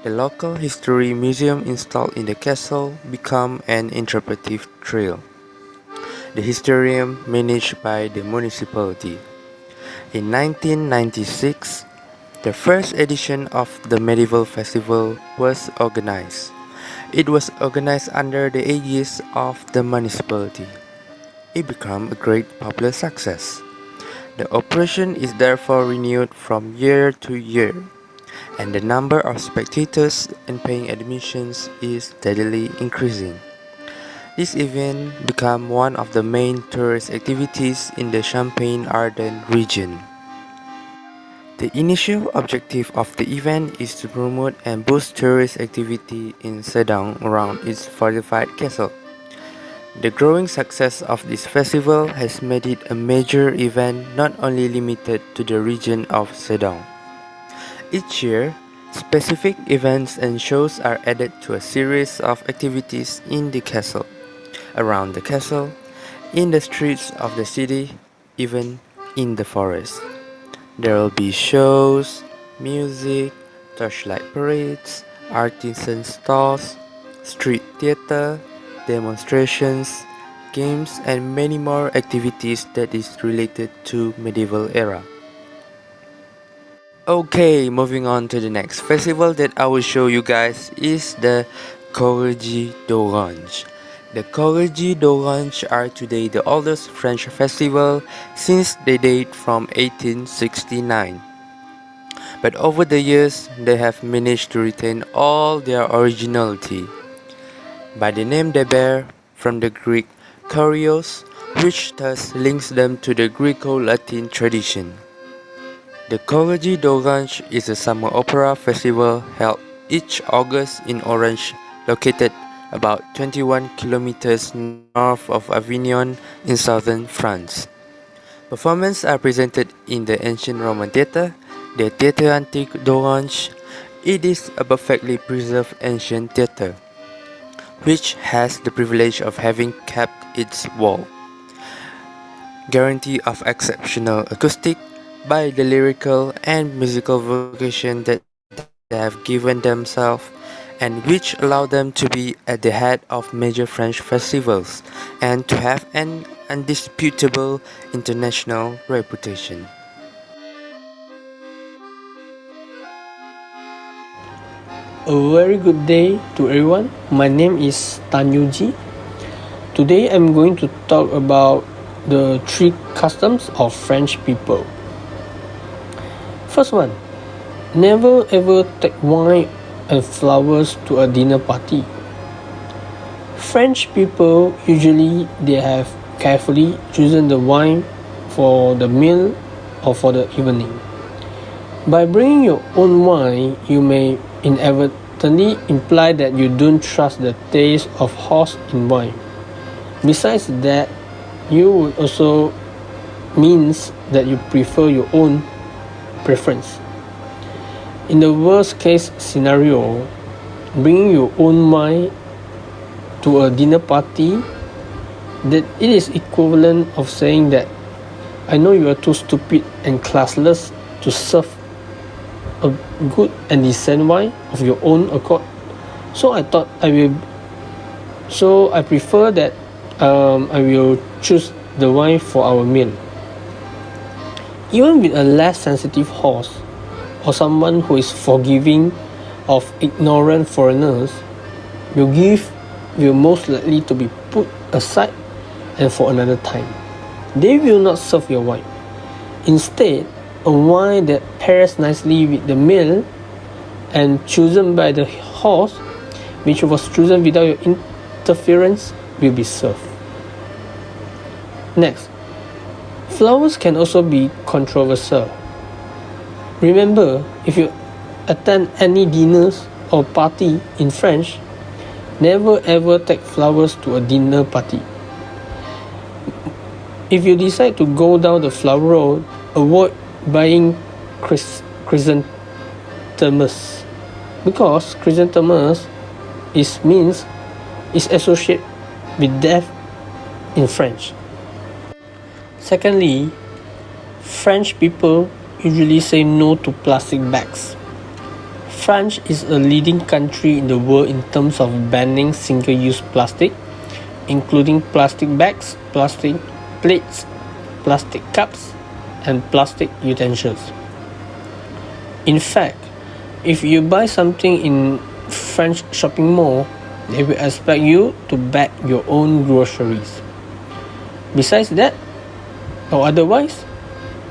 the local history museum installed in the castle became an interpretive trail. The Historium managed by the municipality. In 1996, the first edition of the Medieval Festival was organized. It was organized under the aegis of the municipality. It became a great popular success. The operation is therefore renewed from year to year, and the number of spectators and paying admissions is steadily increasing. This event became one of the main tourist activities in the Champagne-Ardenne region. The initial objective of the event is to promote and boost tourist activity in Sedan around its fortified castle. The growing success of this festival has made it a major event not only limited to the region of Sedan. Each year, specific events and shows are added to a series of activities in the castle, around the castle, in the streets of the city, even in the forest. There will be shows, music, torchlight parades, artisan stalls, street theater, demonstrations, games, and many more activities that is related to medieval era. Okay, moving on to the next festival that I will show you guys is the Corrigi d'Orange. The Corrigi d'Orange are today the oldest French festival since they date from 1869. But over the years, they have managed to retain all their originality. By the name they bear, from the Greek Kurios, which thus links them to the Greco-Latin tradition. The Corrigi d'Orange is a summer opera festival held each August in Orange, located about 21 kilometers north of Avignon in southern France. Performances are presented in the ancient Roman theatre, the Théâtre Antique d'Orange. It is a perfectly preserved ancient theatre, which has the privilege of having kept its wall. Guarantee of exceptional acoustic by the lyrical and musical vocation that they have given themselves, and which allow them to be at the head of major French festivals and to have an undisputable international reputation. A very good day to everyone. My name is Tan Yuji. Today I'm going to talk about the 3 customs of French people. First one, never ever take wine and flowers to a dinner party. French people usually they have carefully chosen the wine for the meal or for the evening. By bringing your own wine, you may inadvertently imply that you don't trust the taste of horse in wine. Besides that, you would also means that you prefer your own preference. In the worst case scenario, bringing your own wine to a dinner party, that it is equivalent of saying that I know you are too stupid and classless to serve a good and decent wine of your own accord. So I prefer that I will choose the wine for our meal. Even with a less sensitive horse or someone who is forgiving of ignorant foreigners, your gift will most likely to be put aside and for another time. They will not serve your wine. Instead, a wine that pairs nicely with the meal and chosen by the horse, which was chosen without your interference, will be served. Next, flowers can also be controversial. Remember, if you attend any dinners or party in French, never ever take flowers to a dinner party. If you decide to go down the flower road, avoid buying chrysanthemums, because chrysanthemums is associated with death in French. Secondly, French people usually say no to plastic bags. France is a leading country in the world in terms of banning single-use plastic, including plastic bags, plastic plates, plastic cups, and plastic utensils. In fact, if you buy something in French shopping mall, they will expect you to bag your own groceries. Besides that, or otherwise,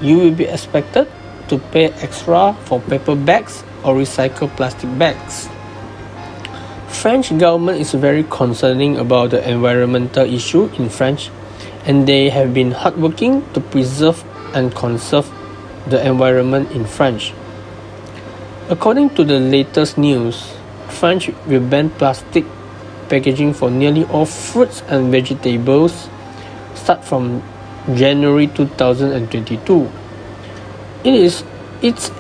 you will be expected to pay extra for paper bags or recycled plastic bags. French government is very concerning about the environmental issue in France, and they have been hardworking to preserve and conserve the environment in France. According to the latest news, France will ban plastic packaging for nearly all fruits and vegetables start from January 2022. It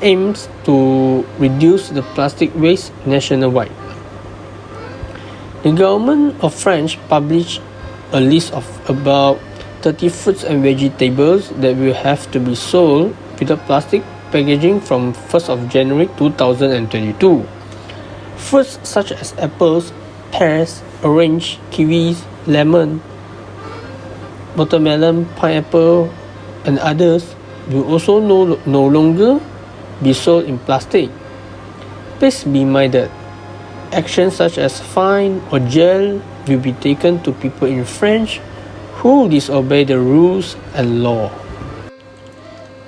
aims to reduce the plastic waste nationwide. The government of France published a list of about 30 fruits and vegetables that will have to be sold without plastic packaging from 1st of January 2022. Fruits such as apples, pears, orange, kiwis, lemon, watermelon, pineapple, and others will also no longer be sold in plastic. Please be minded, actions such as fine or jail will be taken to people in France who disobey the rules and law.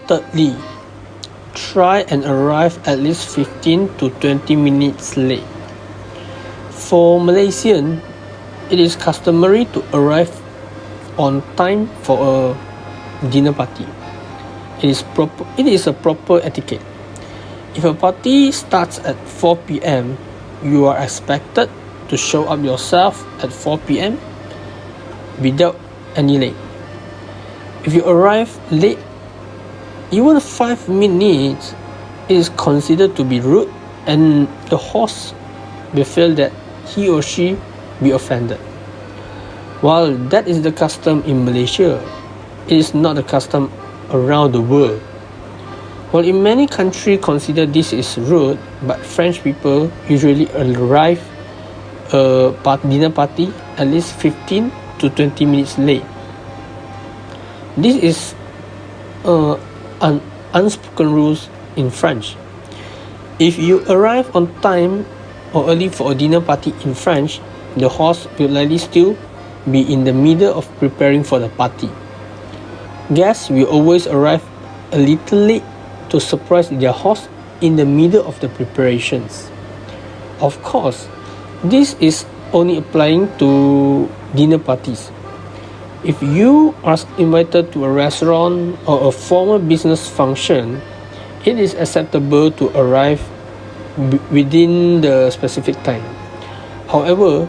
Thirdly, try and arrive at least 15 to 20 minutes late. For Malaysian, it is customary to arrive on time for a dinner party. It is a proper etiquette. If a party starts at 4 p.m., you are expected to show up yourself at 4 p.m. without any late. If you arrive late, even 5 minutes is considered to be rude, and the host will feel that he or she be offended. While that is the custom in Malaysia, it is not the custom around the world. While in many countries consider this is rude, but French people usually arrive dinner party at least 15 to 20 minutes late. This is an unspoken rules in French. If you arrive on time or early for a dinner party in French, the host will likely still be in the middle of preparing for the party. Guests will always arrive a little late to surprise their host in the middle of the preparations. Of course, this is only applying to dinner parties. If you are invited to a restaurant or a formal business function, it is acceptable to arrive within the specific time. However,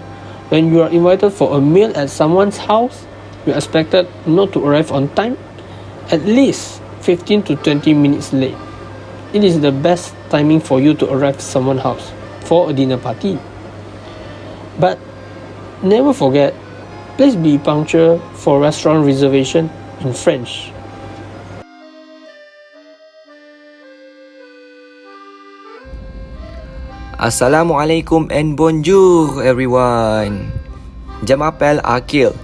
when you are invited for a meal at someone's house, you are expected not to arrive on time, at least 15 to 20 minutes late. It is the best timing for you to arrive at someone's house for a dinner party. But never forget, please be punctual for restaurant reservation in French. Assalamualaikum and bonjour everyone. Je m'appelle Akil.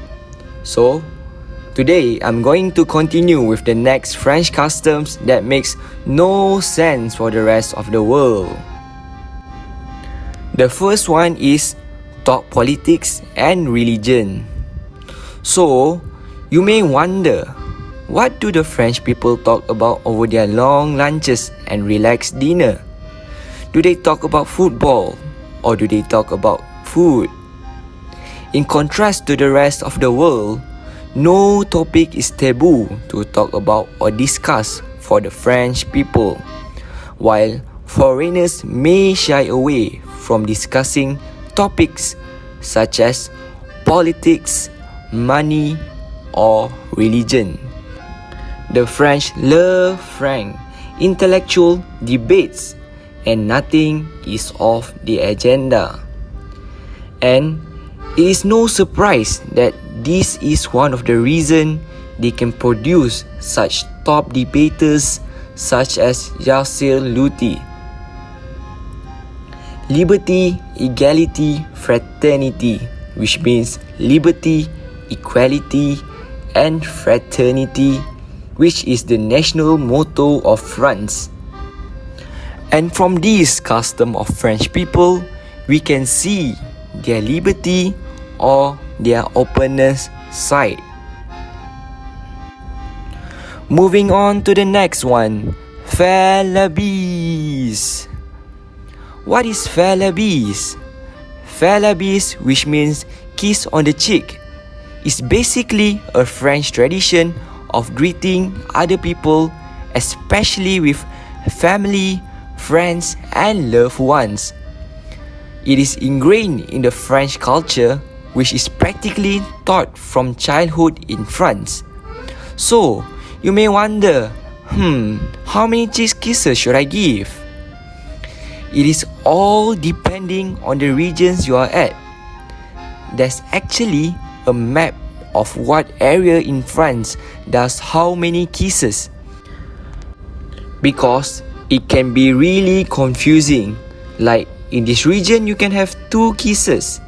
So, today I'm going to continue with the next French customs that makes no sense for the rest of the world. The first one is talk politics and religion. So, you may wonder, what do the French people talk about over their long lunches and relaxed dinner? Do they talk about football or do they talk about food? In contrast to the rest of the world, no topic is taboo to talk about or discuss for the French people, while foreigners may shy away from discussing topics such as politics, money, or religion. The French love frank, intellectual debates, and nothing is off the agenda. And it is no surprise that this is one of the reasons they can produce such top debaters such as Yasser Luti. Liberty, equality, fraternity, which means liberty, equality, and fraternity, which is the national motto of France. And from this custom of French people, we can see their liberty or their openness side. Moving on to the next one, faire la bise. What is faire la bise? Faire la bise, which means kiss on the cheek, is basically a French tradition of greeting other people, especially with family, friends, and loved ones. It is ingrained in the French culture, which is practically taught from childhood in France. So, you may wonder, how many cheek kisses should I give? It is all depending on the regions you are at. There's actually a map of what area in France does how many kisses, because it can be really confusing. Like in this region you can have 2 kisses,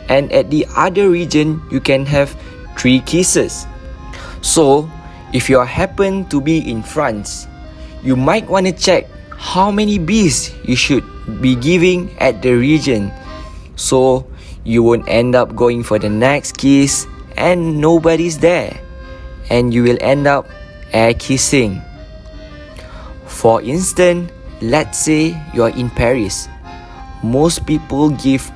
and at the other region you can have 3 kisses. So if you happen to be in France, you might want to check how many bees you should be giving at the region, so you won't end up going for the next kiss and nobody's there, and you will end up air kissing. For instance, let's say you are in Paris. Most people give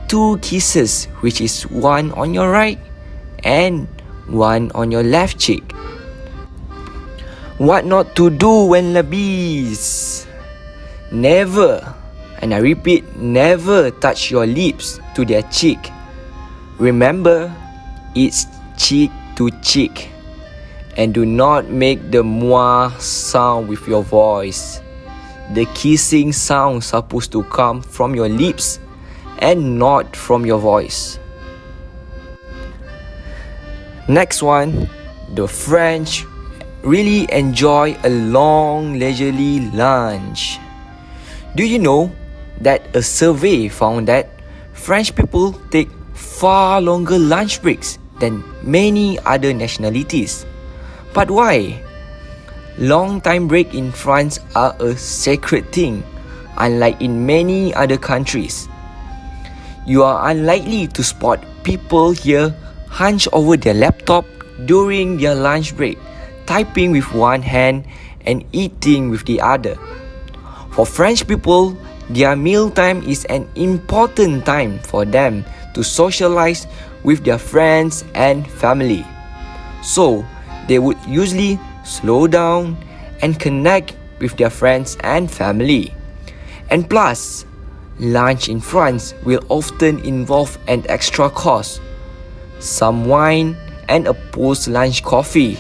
2 kisses, which is one on your right and one on your left cheek. What not to do when la bise? Never, and I repeat, never touch your lips to their cheek. Remember, it's cheek to cheek. And do not make the moi sound with your voice. The kissing sound supposed to come from your lips and not from your voice. Next one, the French really enjoy a long leisurely lunch. Do you know that a survey found that French people take far longer lunch breaks than many other nationalities? But why? Long time break in France are a sacred thing, unlike in many other countries. You are unlikely to spot people here hunched over their laptop during their lunch break, typing with one hand and eating with the other. For French people, their mealtime is an important time for them to socialize with their friends and family. So, they would usually slow down and connect with their friends and family. And plus, lunch in France will often involve an extra cost, some wine and a post-lunch coffee,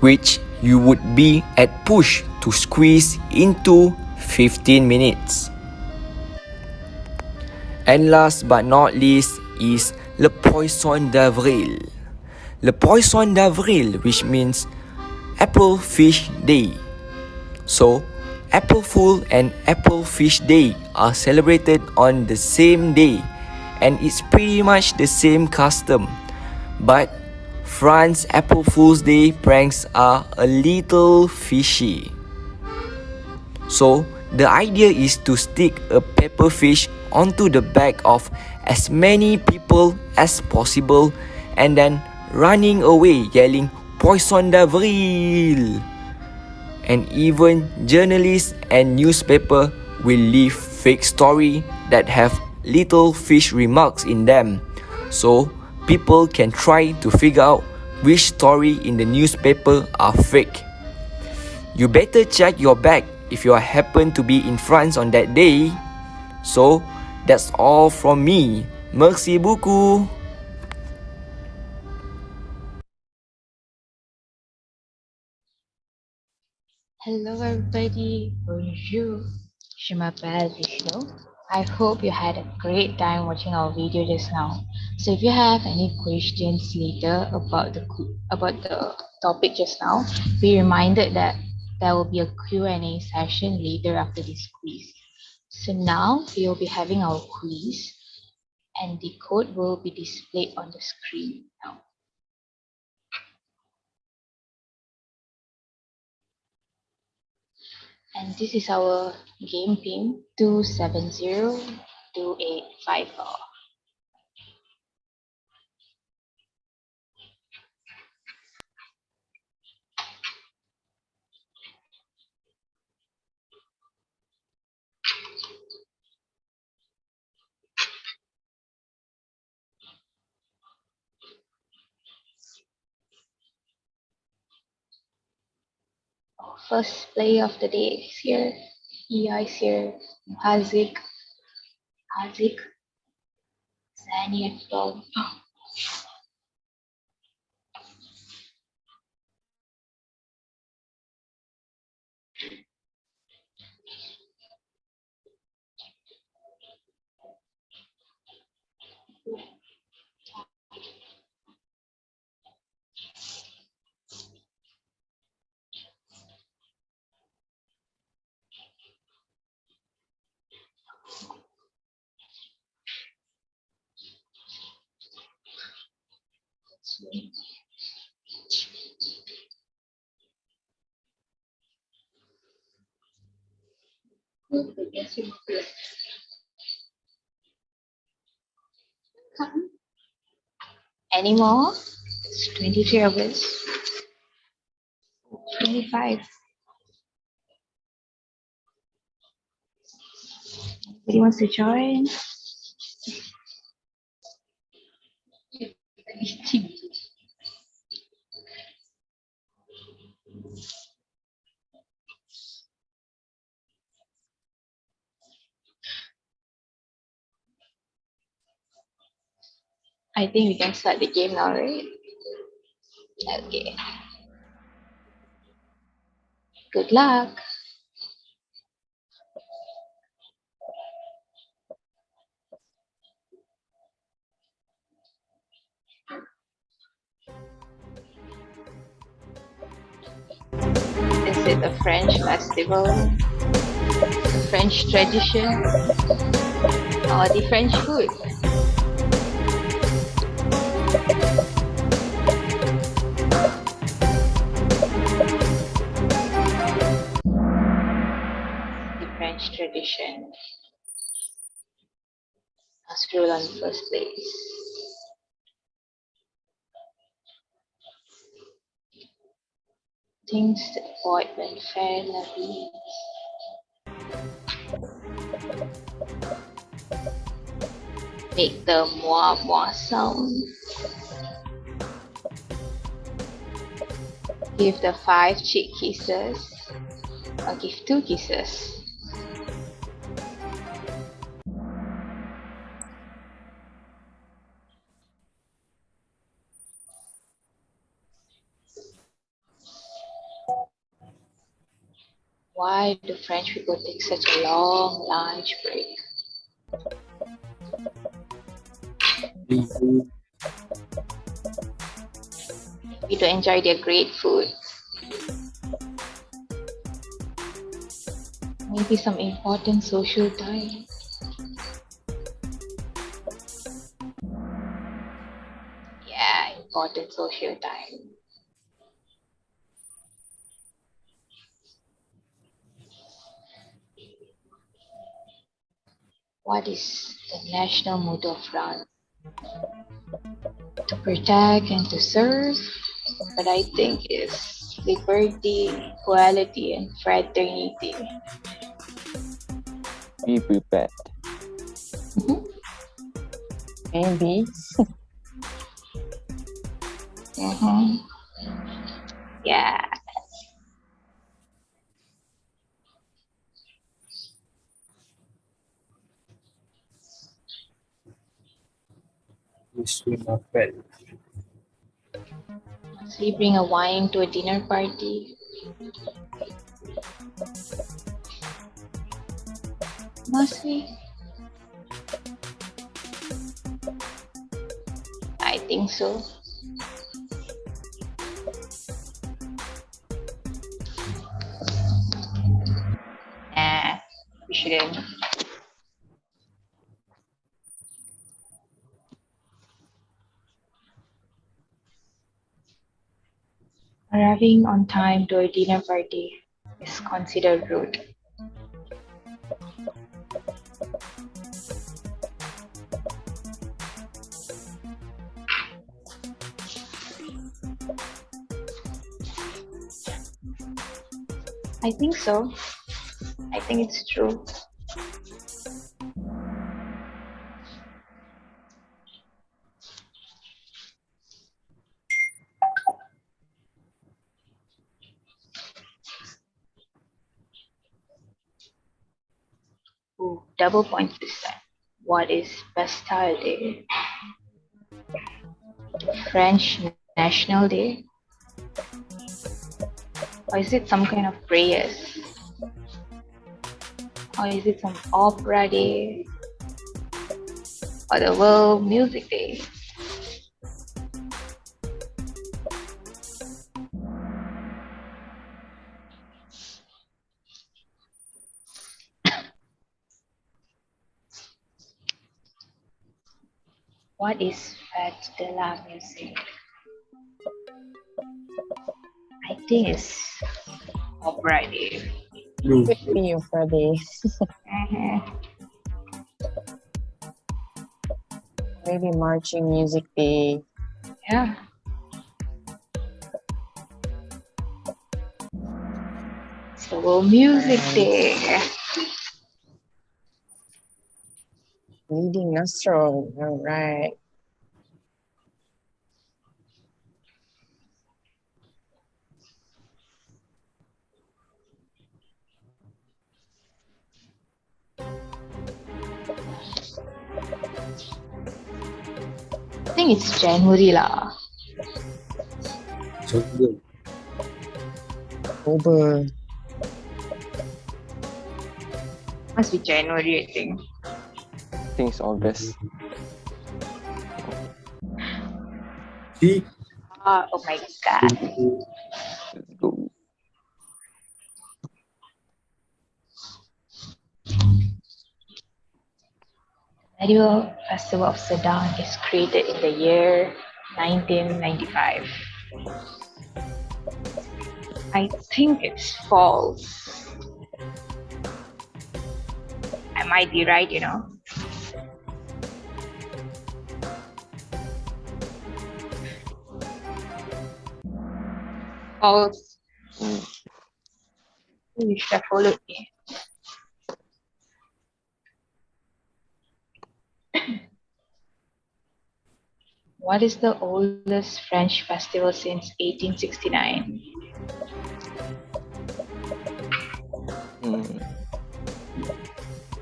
which you would be at push to squeeze into 15 minutes. And last but not least is Le Poisson d'Avril. Le Poisson d'Avril, which means Apple Fish Day. So, April Fool and April Fish Day are celebrated on the same day, and it's pretty much the same custom. But France's April Fool's Day pranks are a little fishy. So, the idea is to stick a pepper fish onto the back of as many people as possible and then running away yelling Poisson d'Avril. And even journalists and newspaper will leave fake story that have little fish remarks in them. So, people can try to figure out which story in the newspaper are fake. You better check your bag if you happen to be in France on that day. So, that's all from me. Merci beaucoup. Hello everybody, bonjour, je m'appelle Vishnu. I hope you had a great time watching our video just now. So if you have any questions later about the topic just now, be reminded that there will be a Q&A session later after this quiz. So now we will be having our quiz and the code will be displayed on the screen now. And this is our game pin 2702850. First player of the day is here. Ia is here. Hazik, Zani and Flo. Any more? It's 23 of us. 25. Anybody wants to join? I think we can start the game now, right? Okay. Good luck. Is it a French festival? A French tradition? Or the French food? The French tradition. I'll scroll on the first place. Things to avoid when fair la vie. Make the moi moi sound. Give the 5 cheek kisses. Or give 2 kisses. Why do French people take such a long lunch break? Maybe to enjoy their great food. Maybe some important social time. Yeah, important social time. What is the national motto of France? To protect and to serve, but I think it's liberty, equality, and fraternity. Be prepared. Maybe. Yeah. Monsieur m'appelle. Must we bring a wine to a dinner party? Must we? I think so. Nah, we shouldn't. Arriving on time to a dinner party is considered rude. I think so. I think it's true. Ooh, double points this time. What is Bastille Day? French National Day? Or is it some kind of prayers? Or is it some opera day? Or the World Music Day? What is Fête de la Musique? I think it's opera day. Could be opera day. Maybe marching music day. Yeah. It's the World Music Day. Leading nostril. All right. I think it's January lah. October. Must be January, I think. I think it's August. Oh my god. Let's go. Medieval Festival of Sedan is created in the year 1995. I think it's false. I might be right, you know. False. You should have followed me. What is the oldest French festival since 1869? I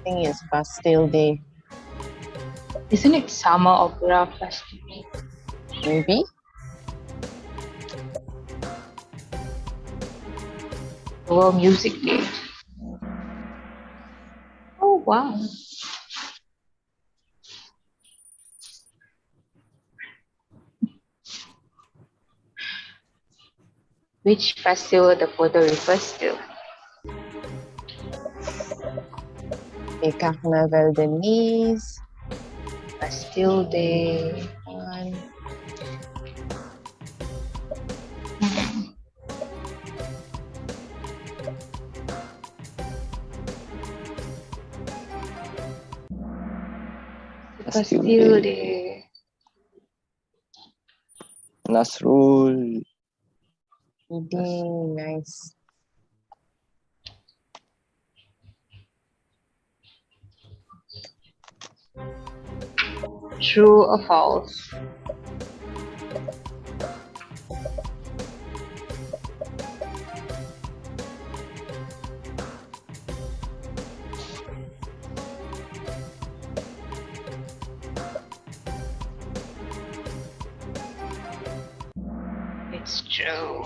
think it's Bastille Day. Isn't it Summer Opera Festival? Maybe. World Music Day. Oh wow. Which festival the photo refers to? Okay, Karnival de Nice. Bastille Day. Bastille Day. Nasrul. Nice. True or false? It's true.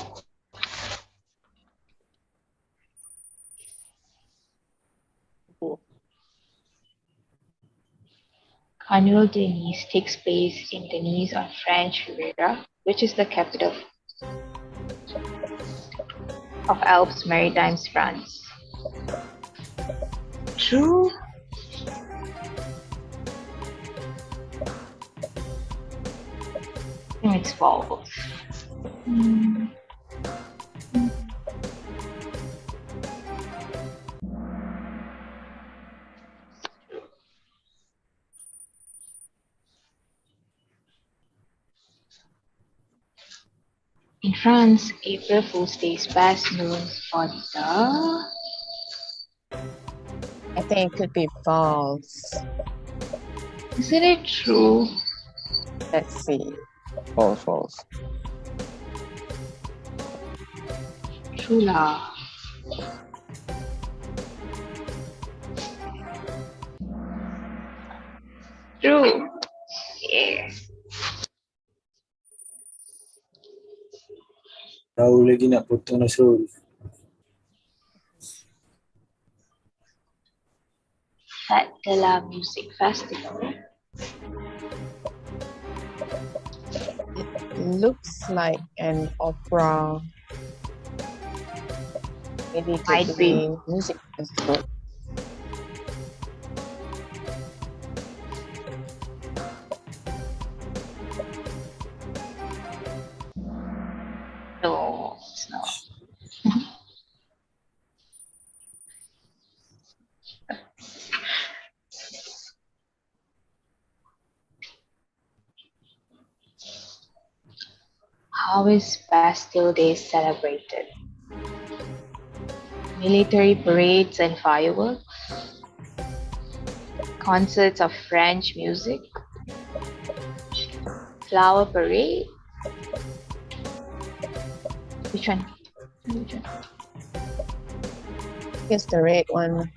Carnival de Nice takes place in Nice on French Riviera, which is the capital of Alpes Maritimes, France. True. I think it's false. In France, April Fool's Day is best known for the... I think it could be false. Isn't it true? Let's see. False. True lah. True. Yeah. Tahu lagi nak potong Nasrul. Fête de la Musique Festival. It looks like an opera. Maybe it Might could be. be music festival. No, it's not. How is Bastille Day celebrated? Military parades and fireworks? Concerts of French music? Flower parade? Which one? Here's the red one.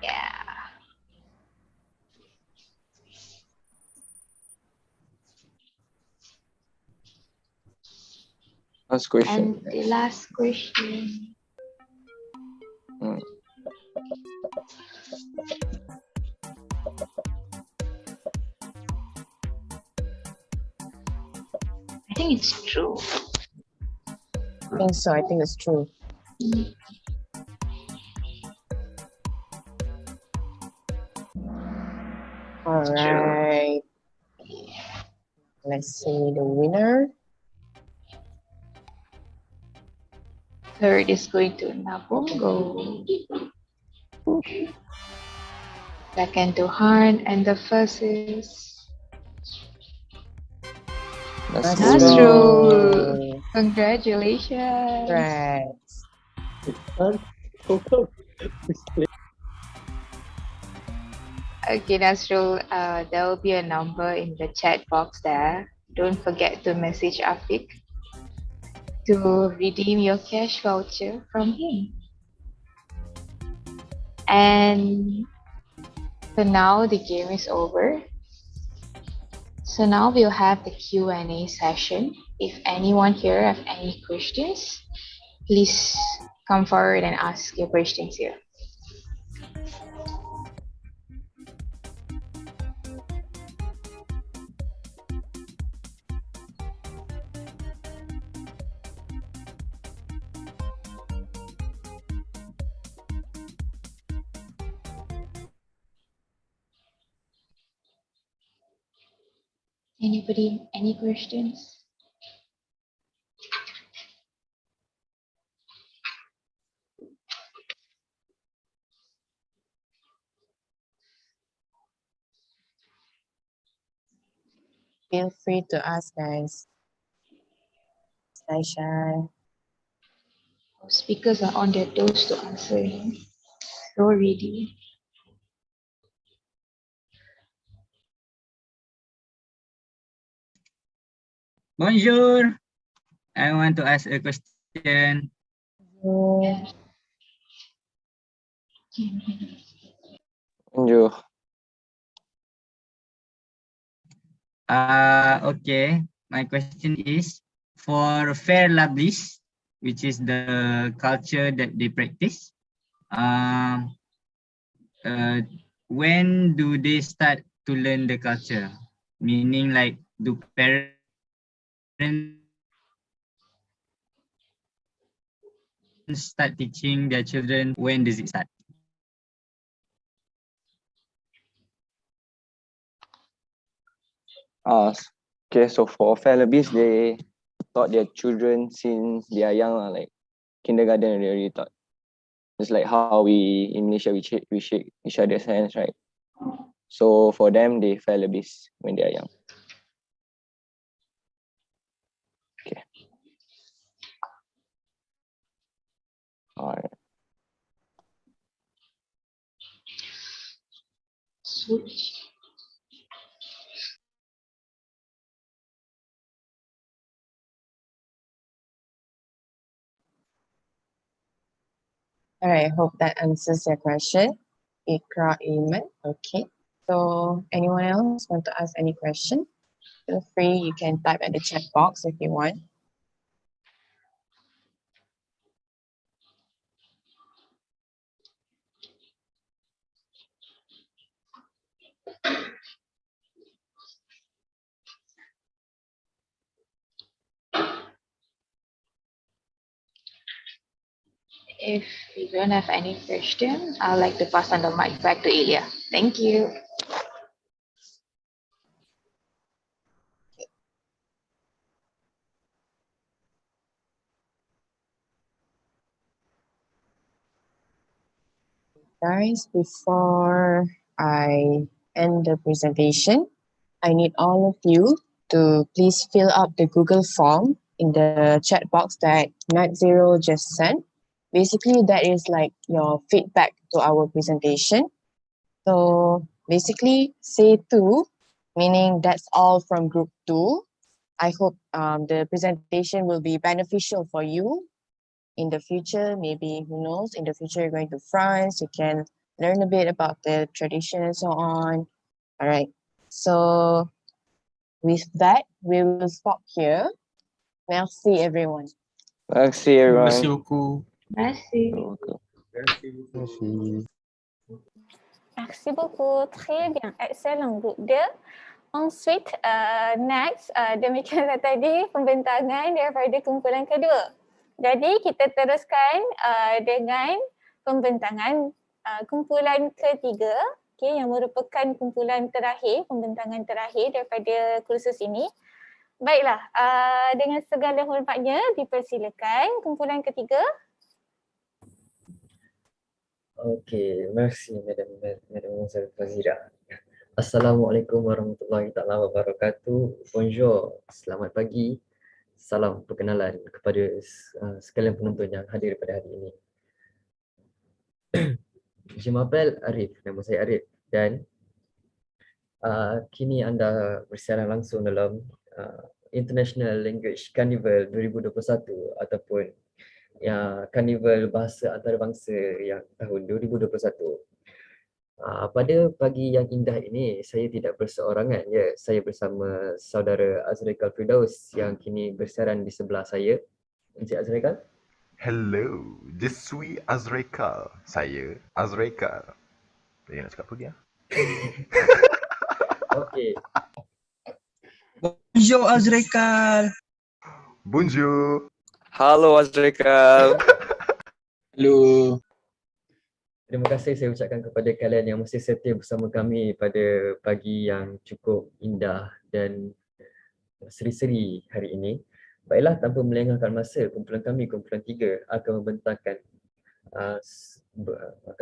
Yeah. Last question. And the last question. I think it's true. I think so. I think it's true. All right. Let's see the winner. Third is going to Nabongo. Second to Han, and the first is Nasrul. Congratulations. Right. Okay, Nasrul, there will be a number in the chat box there. Don't forget to message Afiq to redeem your cash voucher from him. And so now the game is over. So now we'll have the Q&A session. If anyone here have any questions, please come forward and ask your questions here. Anybody, any questions? Feel free to ask, guys. Stay shy. Speakers are on their toes to answer. So ready. Bonjour. I want to ask a question. Bonjour. Okay. My question is for fair lovelies, which is the culture that they practice. When do they start to learn the culture? Meaning, like, do parents start teaching their children? When does it start? Okay, so for Felabis, they taught their children since they are young, like kindergarten, they already taught. Just like how we in Malaysia we shake each other's hands, right? So for them, they Felabis when they are young. Okay. Alright. Switch. All right, I hope that answers your question. Ikra Iman. Okay. So anyone else want to ask any question? Feel free, you can type at the chat box if you want. If you don't have any question, I'd like to pass on the mic back to Ilya. Thank you. Guys, before I end the presentation, I need all of you to please fill up the Google form in the chat box that Night Zero just sent. Basically, that is like your feedback to our presentation. So basically, say two, meaning that's all from group two. I hope the presentation will be beneficial for you in the future. Maybe, who knows, in the future you're going to France, you can learn a bit about the tradition and so on. All right. So with that, we will stop here. Merci everyone. Merci everyone. Merci beaucoup. Merci. Merci. Merci beaucoup. Très bien. Excellent group dia. Ensuite, next, demikianlah tadi pembentangan daripada kumpulan kedua. Jadi kita teruskan dengan pembentangan kumpulan ketiga, okay, yang merupakan kumpulan terakhir, pembentangan terakhir daripada kursus ini. Baiklah, dengan segala hormatnya dipersilakan kumpulan ketiga. Okey, merci Madam Fazira. Assalamualaikum warahmatullahi taala wabarakatuh. Bonjour, selamat pagi. Salam perkenalan kepada sekalian penonton yang hadir pada hari ini. Je m'appelle Arif, nama saya Arif dan Kini anda bersiaran langsung dalam International Language Karnival 2021 ataupun Karnival Bahasa Antarabangsa yang tahun 2021. Pada pagi yang indah ini, saya tidak berseorangan. Ya, saya bersama saudara Azraikal Firdaus yang kini bersiaran di sebelah saya. Encik Azraikal. Hello, je suis Azraikal. Saya Azraikal. Saya nak cakap apa dia? Okey. Bonjour Azraikal. Bonjour. Halo Azraikal. Hello. Terima kasih saya ucapkan kepada kalian yang masih setia bersama kami pada pagi yang cukup indah dan seri-seri hari ini. Baiklah, tanpa melengahkan masa, kumpulan kami, kumpulan 3 akan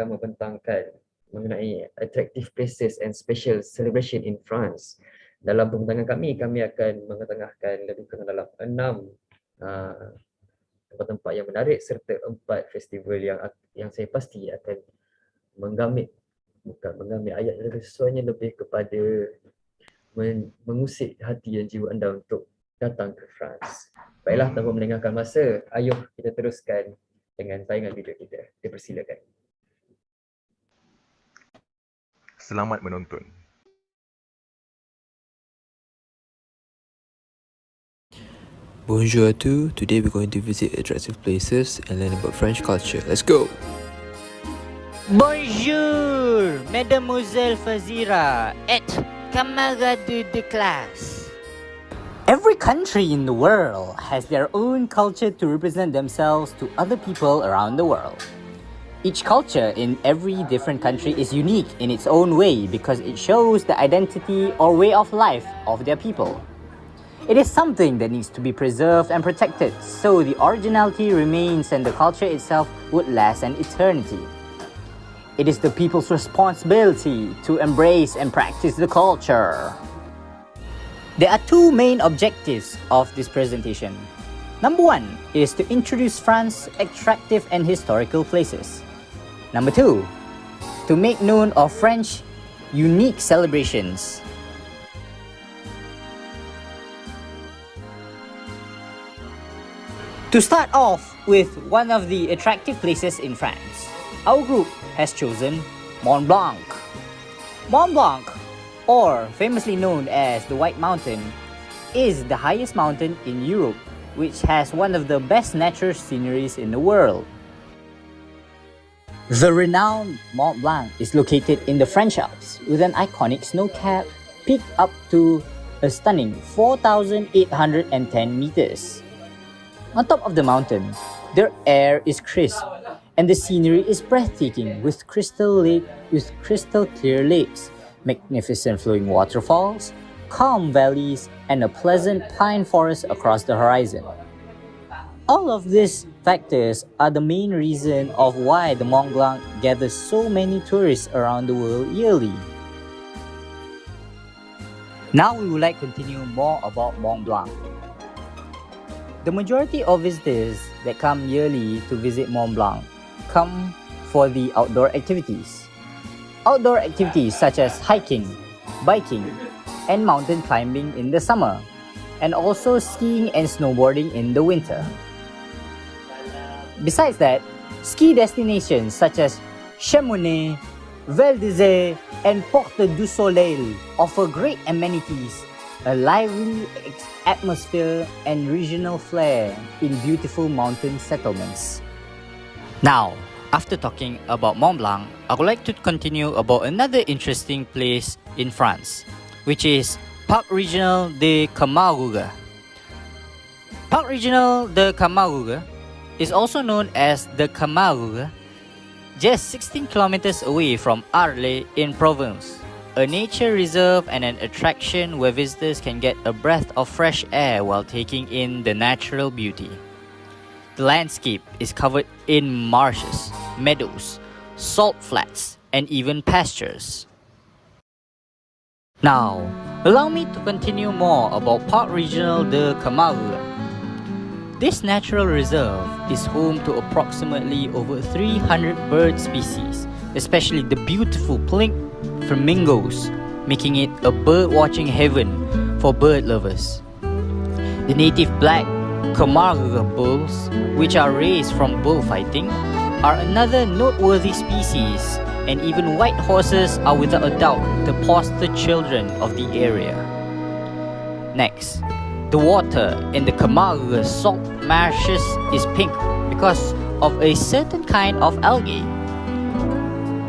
membentangkan mengenai attractive places and special celebration in France. Dalam pembentangan kami akan mengetengahkan lebih kurang dalam 6 tempat-tempat yang menarik serta 4 festival yang saya pasti akan menggamit ayat lebih sesuainya lebih kepada mengusik hati dan jiwa anda untuk datang ke France. Baiklah, tanpa melengahkan masa, ayuh kita teruskan dengan tayangan video kita. Dipersilakan. Selamat menonton. Bonjour à tous, today we're going to visit attractive places and learn about French culture. Let's go! Bonjour, Mademoiselle Fazira et camarades de classe. Every country in the world has their own culture to represent themselves to other people around the world. Each culture in every different country is unique in its own way because it shows the identity or way of life of their people. It is something that needs to be preserved and protected so the originality remains and the culture itself would last an eternity. It is the people's responsibility to embrace and practice the culture. There are two main objectives of this presentation. Number 1 is to introduce France's attractive and historical places. Number 2, to make known of French unique celebrations. To start off with one of the attractive places in France, our group has chosen Mont Blanc. Mont Blanc, or famously known as the White Mountain, is the highest mountain in Europe, which has one of the best natural sceneries in the world. The renowned Mont Blanc is located in the French Alps with an iconic snow-capped peak up to a stunning 4,810 meters. On top of the mountain, the air is crisp and the scenery is breathtaking with crystal clear lakes, magnificent flowing waterfalls, calm valleys, and a pleasant pine forest across the horizon. All of these factors are the main reason of why the Mont Blanc gathers so many tourists around the world yearly. Now we would like to continue more about Mont Blanc. The majority of visitors that come yearly to visit Mont Blanc come for the outdoor activities. Outdoor activities such as hiking, biking, and mountain climbing in the summer, and also skiing and snowboarding in the winter. Besides that, ski destinations such as Chamonix, Val d'Isère, and Porte du Soleil offer great amenities, a lively atmosphere, and regional flair in beautiful mountain settlements. Now, after talking about Mont Blanc, I would like to continue about another interesting place in France, which is Parc Regional de Camargue. Parc Regional de Camargue is also known as the Camargue, just 16 kilometers away from Arles in Provence, a nature reserve and an attraction where visitors can get a breath of fresh air while taking in the natural beauty. The landscape is covered in marshes, meadows, salt flats, and even pastures. Now, allow me to continue more about Parc Regional de Camargue. This natural reserve is home to approximately over 300 bird species, especially the beautiful pink flamingos, making it a bird-watching heaven for bird lovers. The native black Kamara bulls, which are raised from bullfighting, are another noteworthy species, and even white horses are without a doubt the poster children of the area. Next, the water in the Kamara salt marshes is pink because of a certain kind of algae,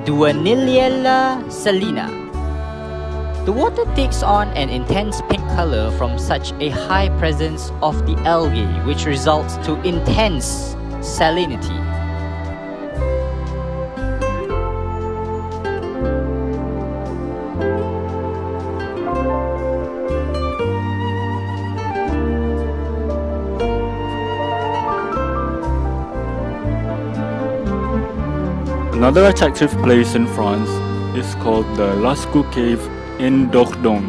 Duaniliella salina. The water takes on an intense pink color from such a high presence of the algae, which results to intense salinity. Another attractive place in France is called the Lascaux Cave in Dordogne.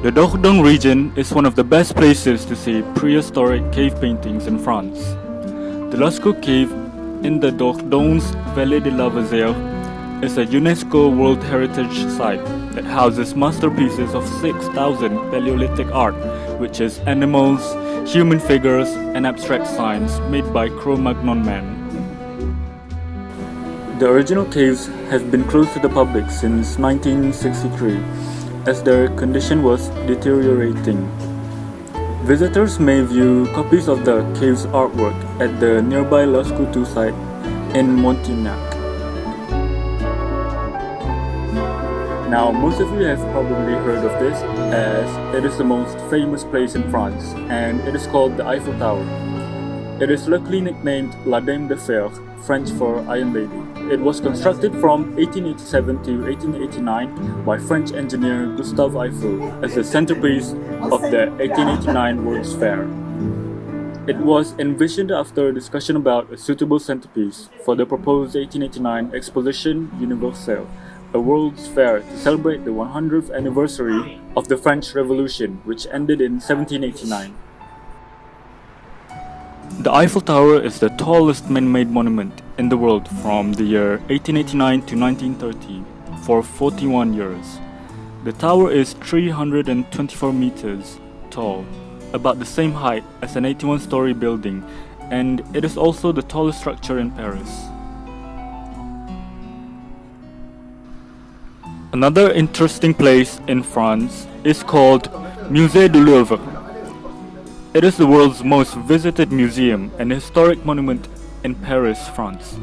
The Dordogne region is one of the best places to see prehistoric cave paintings in France. The Lascaux Cave in the Dordogne Vallée de la Vézère is a UNESCO World Heritage Site that houses masterpieces of 6,000 Paleolithic art, which is animals, human figures, and abstract signs made by Cro-Magnon man. The original caves have been closed to the public since 1963, as their condition was deteriorating. Visitors may view copies of the cave's artwork at the nearby Lascaux 2 site in Montignac. Now, most of you have probably heard of this, as it is the most famous place in France, and it is called the Eiffel Tower. It is luckily nicknamed La Dame de Fer, French for Iron Lady. It was constructed from 1887 to 1889 by French engineer Gustave Eiffel as the centerpiece of the 1889 World's Fair. It was envisioned after a discussion about a suitable centerpiece for the proposed 1889 Exposition Universelle, a World's Fair to celebrate the 100th anniversary of the French Revolution, which ended in 1789. The Eiffel Tower is the tallest man-made monument in the world from the year 1889 to 1930 for 41 years. The tower is 324 meters tall, about the same height as an 81-story building, and it is also the tallest structure in Paris. Another interesting place in France is called Musée du Louvre. It is the world's most visited museum and historic monument in Paris, France.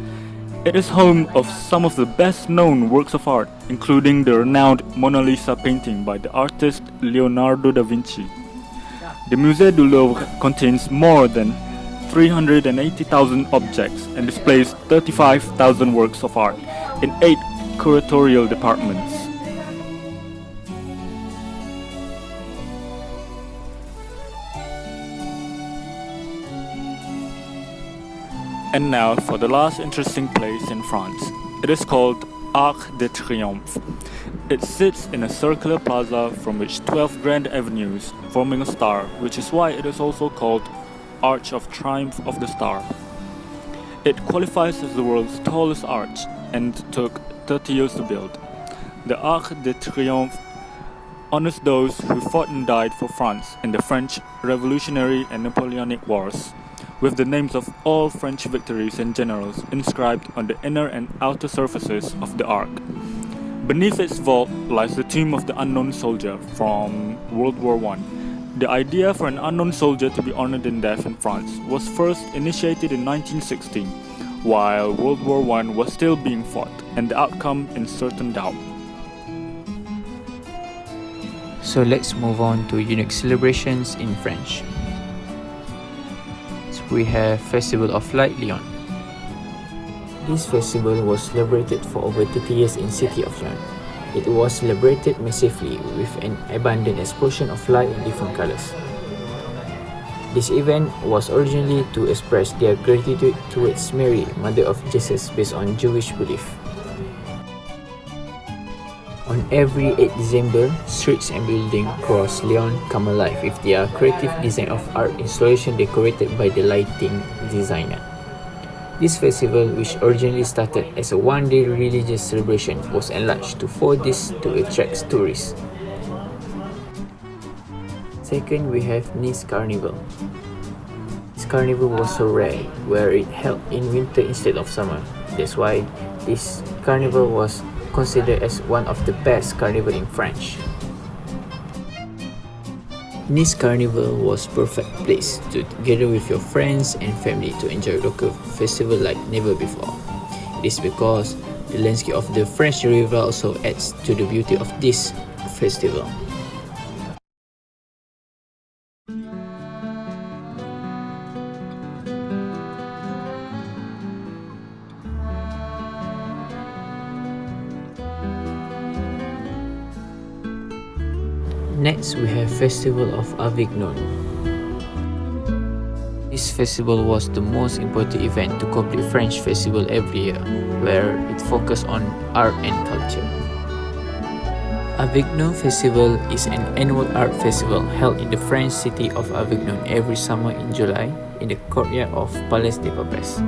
It is home of some of the best-known works of art, including the renowned Mona Lisa painting by the artist Leonardo da Vinci. The Musée du Louvre contains more than 380,000 objects and displays 35,000 works of art in 8 curatorial departments. And now for the last interesting place in France. It is called Arc de Triomphe. It sits in a circular plaza from which 12 grand avenues forming a star, which is why it is also called Arch of Triumph of the Star. It qualifies as the world's tallest arch and took 30 years to build. The Arc de Triomphe honors those who fought and died for France in the French Revolutionary and Napoleonic Wars, with the names of all French victories and generals inscribed on the inner and outer surfaces of the arc. Beneath its vault lies the tomb of the unknown soldier from World War I. The idea for an unknown soldier to be honored in death in France was first initiated in 1916, while World War I was still being fought and the outcome in certain doubt. So let's move on to unique celebrations in French. We have Festival of Light Lyon. This festival was celebrated for over 30 years in city of Lyon. It was celebrated massively with an abundant explosion of light in different colors. This event was originally to express their gratitude towards Mary, Mother of Jesus, based on Jewish belief. On every 8 December, streets and buildings across Lyon come alive with their creative design of art installation decorated by the lighting designer. This festival, which originally started as a one-day religious celebration, was enlarged to 4 days to attract tourists. Second, we have Nice Carnival. This carnival was so rare, where it held in winter instead of summer. That's why this carnival was considered as one of the best carnival in France. Nice Carnival was perfect place to gather with your friends and family to enjoy local festival like never before. It is because the landscape of the French River also adds to the beauty of this festival. Next, we have Festival of Avignon. This festival was the most important event to complete French festival every year, where it focused on art and culture. Avignon Festival is an annual art festival held in the French city of Avignon every summer in July in the courtyard of Palais des Papes.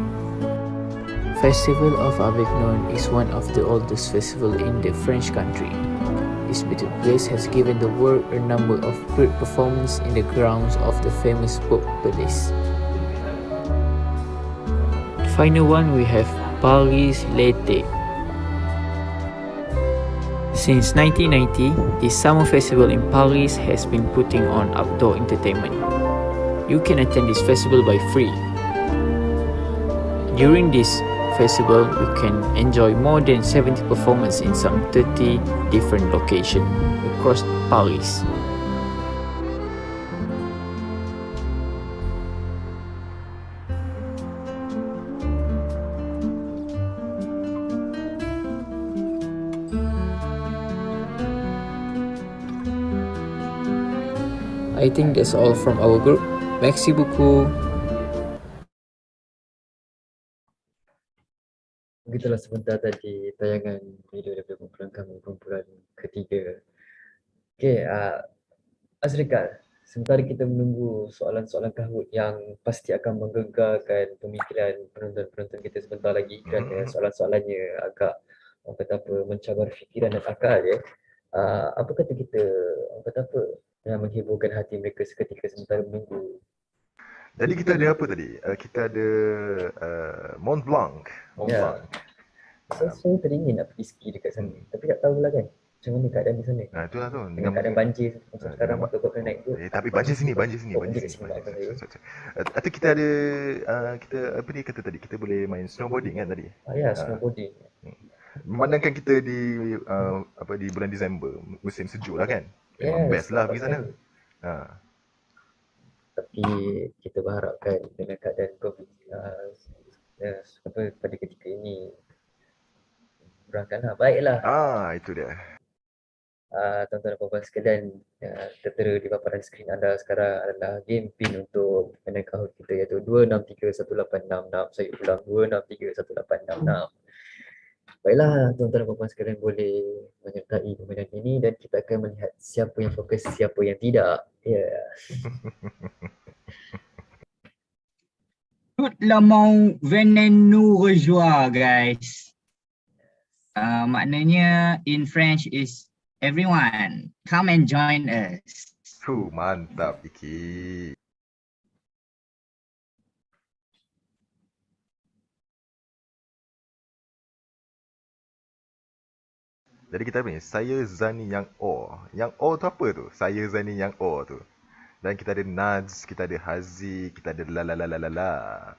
Festival of Avignon is one of the oldest festivals in the French country. This beautiful place has given the world a number of great performances in the grounds of the famous Pope Palace. The final one, we have Paris l'été. Since 1990, this summer festival in Paris has been putting on outdoor entertainment. You can attend this festival by free. During this festival, you can enjoy more than 70 performances in some 30 different locations across Paris. I think that's all from our group. Merci beaucoup. Begitulah sebentar tadi tayangan video daripada kumpulan ketiga. Okay, Azrikal, sementara kita menunggu soalan-soalan kahut yang pasti akan menggegarkan pemikiran penonton-penonton kita sebentar lagi kerana soalan-soalannya agak orang kata apa, mencabar fikiran dan akal ya. Apa kata kita, orang kata apa, yang menghiburkan hati mereka seketika sementara menunggu. Jadi kita ada apa tadi? Kita ada Mont Blanc. Ya. Saya teringin nak pergi ski dekat sana. Tapi tak tahulah kan macam mana keadaan di sana. Itulah tu. Dengan keadaan banjir macam sekarang maka kau kena naik tu. Tapi banjir sini. Atau kita ada kita apa dia kata tadi? Kita boleh main snowboarding kan tadi? Ya, snowboarding. Memandangkan kita di di bulan Disember, musim sejuk lah kan? Memang best lah pergi sana. Tapi kita berharapkan dengan keadaan COVID pada ketika ini kurangkanlah, baiklah. Itu dia. Tuan-tuan dan puan-puan sekalian, tertera di paparan skrin anda sekarang adalah game pin untuk permainan kahut kita iaitu 2631866. Saya ulang, 2631866. Baiklah, tuan-tuan dan puan-puan sekalian boleh menyertai permainan ini dan kita akan melihat siapa yang fokus, siapa yang tidak. Ya. Tout le monde venez nous rejoindre, guys. Maknanya in French is everyone come and join us. Mantap Iki. Jadi kita ni, saya Zani yang O. Yang O tu apa tu? Saya Zani yang O tu. Dan kita ada Naz, kita ada Hazi, kita ada la.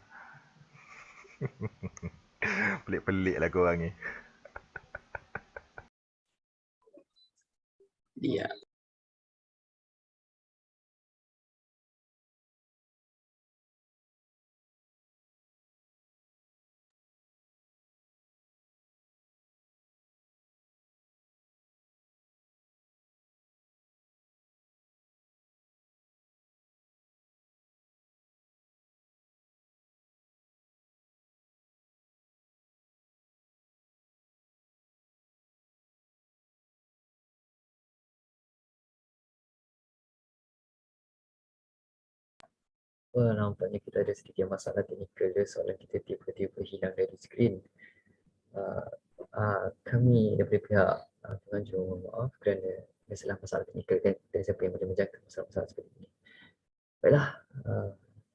Pelik-pelik lah korang ni. Ya. nampaknya kita ada sedikit masalah teknikal dia, soalan kita tiba-tiba hilang dari skrin. Kami daripada pihak pengajar mohon maaf kerana masalah teknikal kan, dan siapa yang boleh menjaga masalah-masalah seperti ini. Baiklah,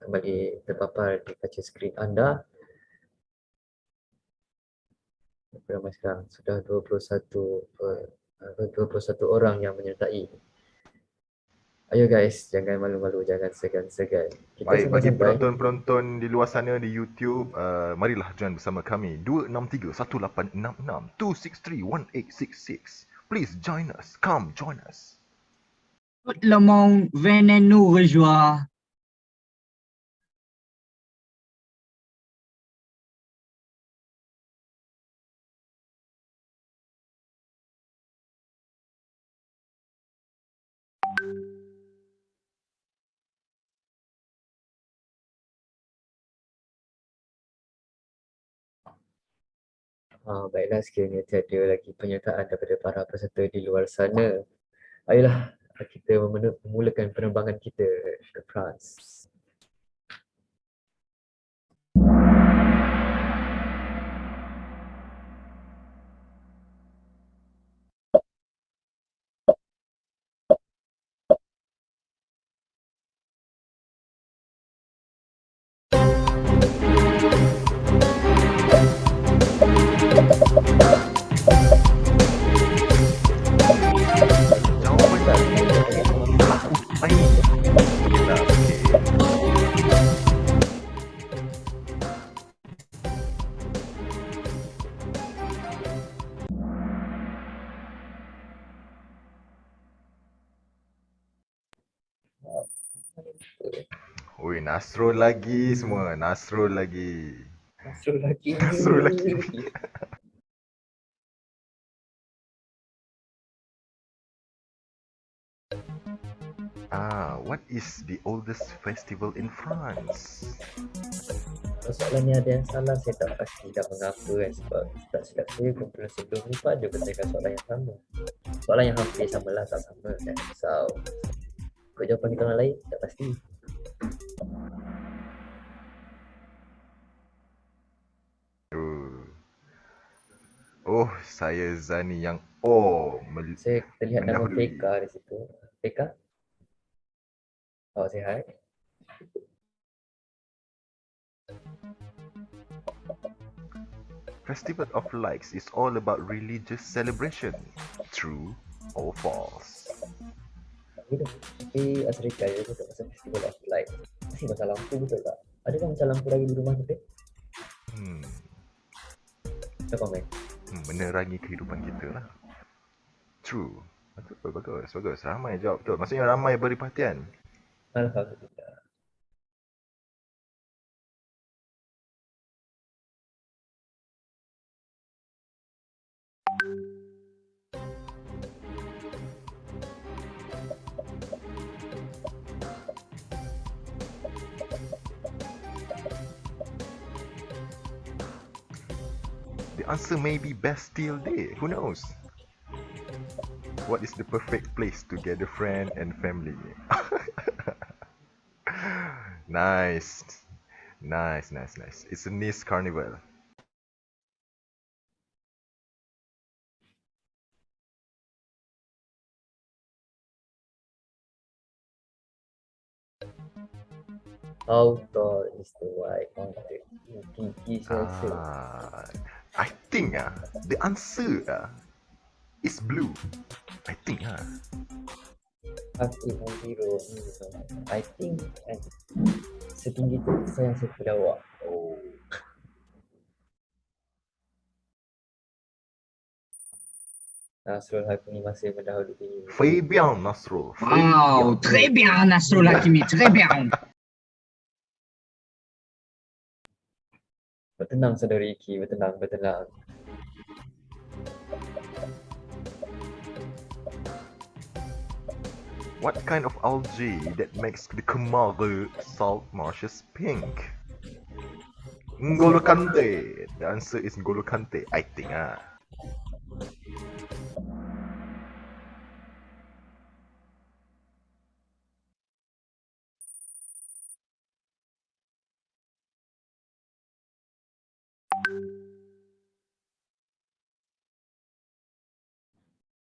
kembali terpapar di kaca skrin anda. Ramai sekarang sudah 21 orang yang menyertai. Ayo guys, jangan malu-malu, jangan segan-segan. Kita Baik, bagi santai-santai. penonton-penonton di luar sana di YouTube, marilah join bersama kami 263-1866-263-1866. Please join us. Come join us. Tout le monde, venez nous rejoindre. Baiklah, sekiranya tiada lagi penyertaan daripada para peserta di luar sana, ayolah kita memulakan penerbangan kita ke France. Oi, Nasrul lagi semua. Nasrul lagi. Nasrul lagi. Nasrul lagi. What is the oldest festival in France? Soalannya ada yang salah, saya tak pasti dah mengapa kan, sebab tak silap saya kumpulan sebelum ni pun ada bertanyakan soalan yang sama. Soalan yang hampir sama lah, tak sama kan. So, kau jawapan kita orang lain, tak pasti. Oh, saya Zani yang Saya terlihat nama PK di situ. PK? Oh, say hi. Festival of Lights is all about religious celebration. True or false? Tapi Asrika dia tu pasal Festival of Light. Masih pasal lampu betul tak? Adakah macam lampu lagi di rumah kita? Apa komen? Menerangi kehidupan kita lah. True. Bagus. Ramai jawab betul. Maksudnya ramai beri perhatian. Alhamdulillah. The answer may be Bastille Day. Who knows? What is the perfect place to gather friend and family? Nice. It's a Nice Carnival. How tall is the white mountain? Tinggi I think the answer is blue. I think I think setinggi tu sayang saya pelawak. Nasrul Hakimi masih mendahului. Fabian Nasrul. Wow, très bien Nasrul Hakimi, très bien. Bertenang saudara Iki, bertenang. What kind of algae that makes the Kemare salt marshes pink? N'Golo Kante. The answer is N'Golo Kante, I think.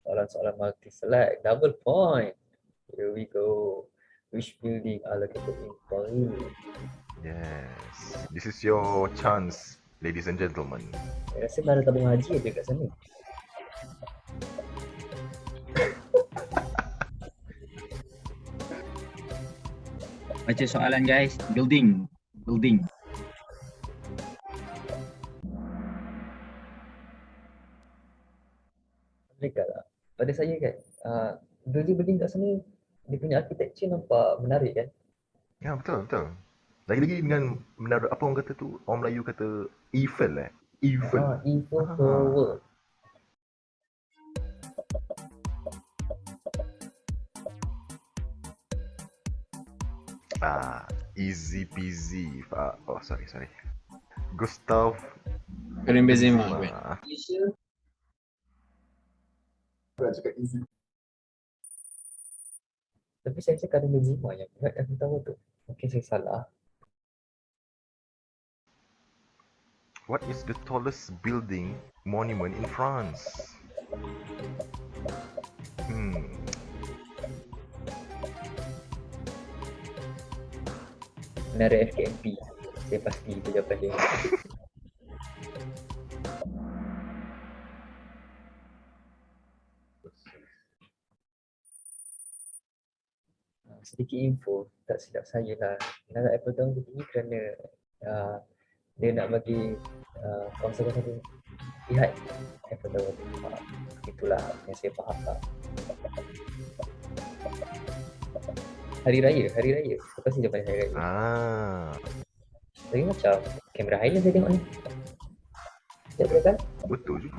Soalan-soalan multi-select. Double point. Here we go. Which building are located in Paris? Yes. This is your chance, ladies and gentlemen. Saya rasa ada tabung haji ada kat sana. Baca soalan guys. Building. Dekat lah. Pada saya kan, building kat sana, dia punya architecture nampak menarik kan? Ya, betul. Lagi-lagi dengan menara, apa orang kata tu? Orang Melayu kata Eiffel Eiffel. Eiffel Tower. Easy peasy. Oh, sorry. Gustav Karim Benzema. Tapi saya cakap ada Benzema yang aku tahu tu. Mungkin saya salah. What is the tallest building monument in France? Menara FKMP. Saya pasti itu jawapan dia. Sedikit info, tak silap saya lah. Menara Eiffel Tower tinggi kerana dia nak bagi kawasan-kawasan tu lihat Eiffel Tower tu. Itulah yang saya faham lah. Hari raya. Apa sih jawapan hari raya? Tapi macam kamera Highland saya tengok ni. Betul kan? Betul juga.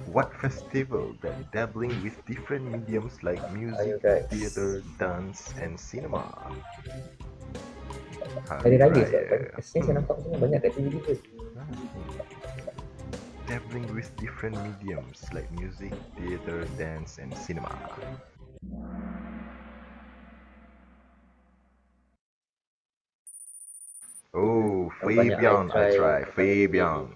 What festival that dabbling with different mediums like music, theatre, dance and cinema? Hari raya sebab saya nampak macam banyak kat TV juga. Dabbling with different mediums like music, theatre, dance and cinema. Oh, Fabian, I try. Fabian.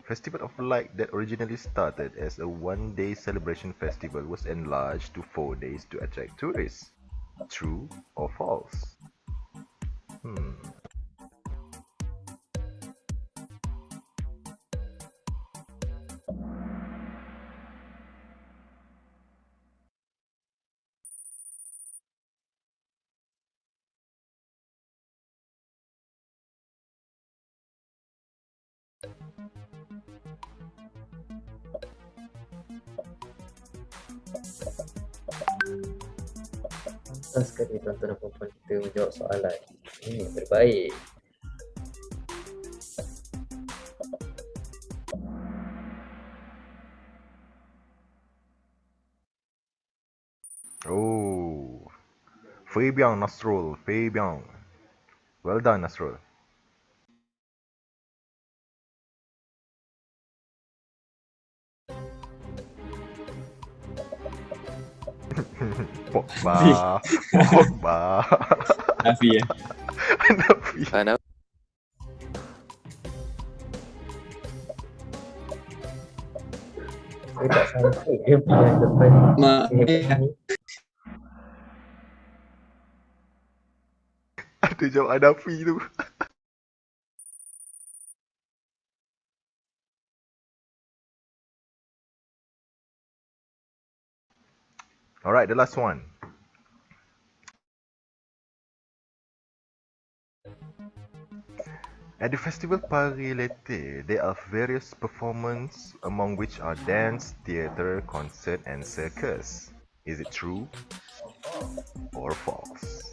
Festival of Light that originally started as a one-day celebration festival was enlarged to 4 days to attract tourists. True or false? Pantas sekali tuan-tuan dan puan-puan kita menjawab soalan. Ini yang terbaik. Oh, Fabian Nasrul, Fabian. Well done, Nasrul. Pogba. Nafi ya. Nafi. Saya tak sangka dia pilihan depan sehebat ni. Ada jawab Nafi tu. Alright, the last one. At the festival Paris l'été, there are various performances among which are dance, theatre, concert and circus. Is it true or false?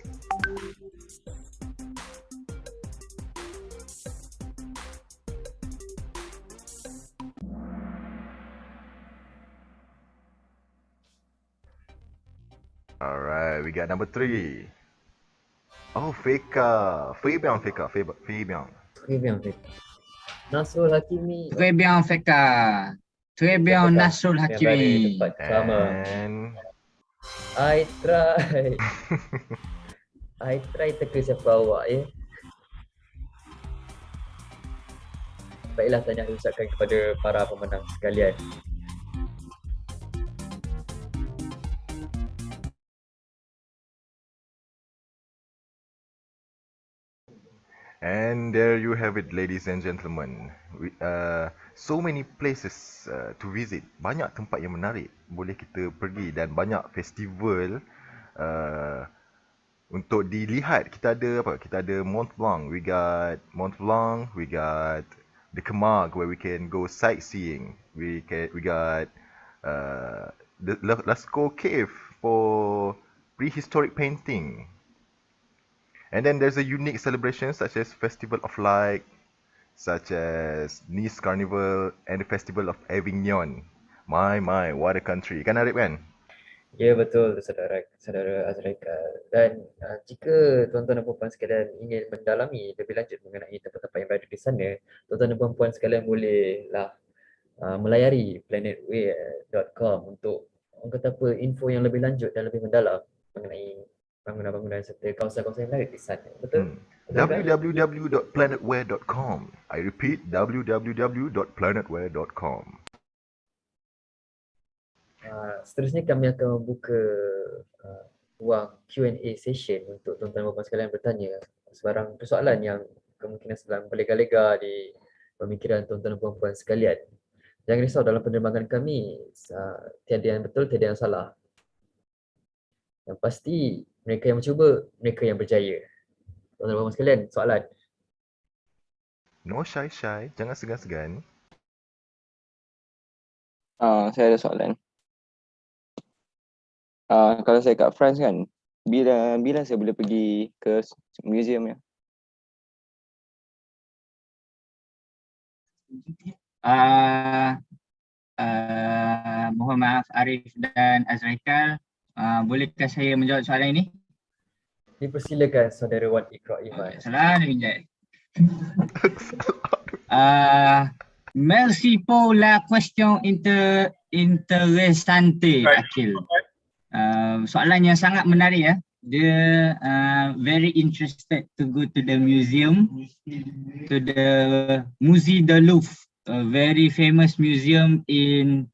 Alright, we got number 3. Oh, Feka. Fabian Feka. Fabian. Très bien, Feka. Nasrul Hakimi. Très bien, Feka. Très bien, Nasrul Yang berada di Hakimi. tempat pertama. And I try. I try teka siapa awak ya. Baiklah, tanya ucapkan kepada para pemenang sekalian. And there you have it, ladies and gentlemen. So many places to visit. Banyak tempat yang menarik boleh kita pergi dan banyak festival untuk dilihat. Kita ada apa? Kita ada Mont Blanc. We got Mont Blanc. We got the Camargue where we can go sightseeing. We got the Lascaux Cave for prehistoric painting. And then there's a unique celebration such as Festival of Light, such as Nice Karnival and the Festival of Avignon. My, what a country. Kan Arif kan? Ya, betul saudara Azraika. Dan jika tuan-tuan dan puan-puan sekalian ingin mendalami lebih lanjut mengenai tempat-tempat yang berada di sana, tuan-tuan dan puan-puan sekalian bolehlah melayari planetway.com untuk orang kata apa, info yang lebih lanjut dan lebih mendalam mengenai bangunan-bangunan serta kawasan-kawasan yang menarik di sana. Betul? www.planetware.com. I repeat, www.planetware.com. Seterusnya kami akan membuka ruang Q&A session untuk tuan-tuan dan puan sekalian bertanya sebarang persoalan yang kemungkinan sedang berlega-lega di pemikiran tuan-tuan dan puan sekalian. Jangan risau, dalam penerbangan kami tiada yang betul, tiada yang salah. Yang pasti mereka yang mencuba, mereka yang berjaya. Tuan-tuan dan puan sekalian, soalan? No shy, jangan segan-segan. Saya ada soalan. Kalau saya kat France kan, bila saya boleh pergi ke museum ya? Mohon maaf Arif dan Azraikal, bolehkah saya menjawab soalan ini? Dipersilakan saudara Wan Iqra Iman. Salah Vijay. Merci pour la question interessante, Akil. Soalan yang sangat menarik ya. Dia very interested to go to the museum, to the Musée de Louvre, a very famous museum in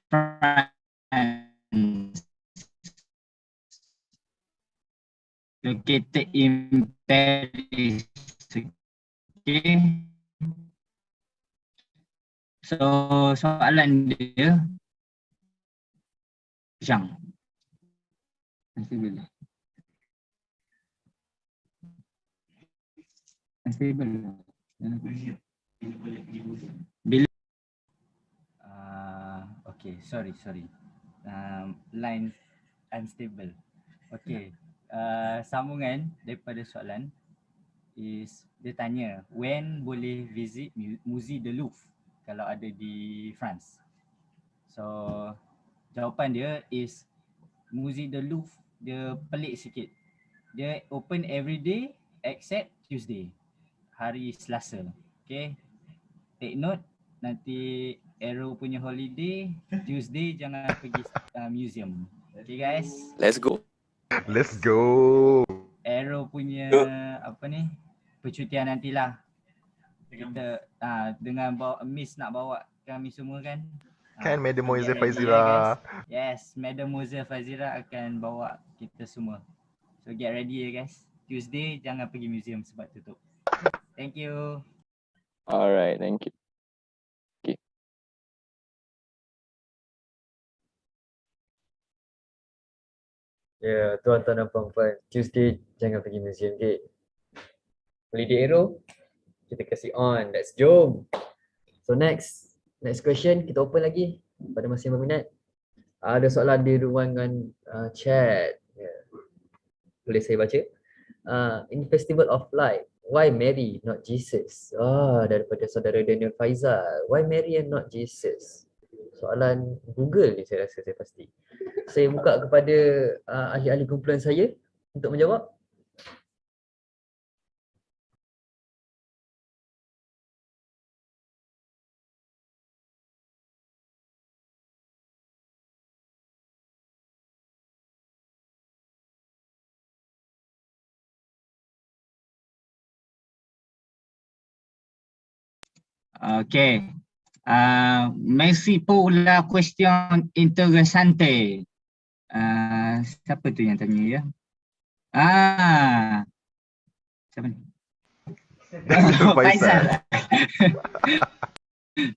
France, located in Paris. Okay. So soalan dia Jean. Bila okay, sorry. Line unstable. Okay. Sambungan daripada soalan is dia tanya when boleh visit Musée de Louvre kalau ada di France. So jawapan dia is Musée de Louvre dia pelik sikit. Dia open every day except Tuesday, hari Selasa. Okay, take note, nanti Arrow punya holiday Tuesday jangan pergi museum. Okay guys, Let's go. Arrow punya apa ni, percutian nantilah. Kita dengan bawa Miss nak bawa kami semua kan. Kan Mademoiselle get ready, Fazira. Yes, Mademoiselle Fazira akan bawa kita semua. So get ready ya guys. Tuesday jangan pergi museum sebab tutup. Thank you. Alright, thank you. Okay. Ya, tuan-tuan dan puan-puan, Tuesday jangan pergi museum, okay? Holiday Arrow, kita kasih on, let's jom. So next question, kita open lagi pada masa yang berminat. Ada soalan di ruangan chat. Boleh saya baca? In Festival of Light, Why Mary, not Jesus? Daripada saudara Daniel Faizal. Why Mary and not Jesus? Soalan Google ni saya rasa saya pasti. Saya buka kepada ahli-ahli kumpulan saya untuk menjawab. Okay. Merci pour la question interessante. Siapa tu yang tanya ya? Siapa ni? Faizal.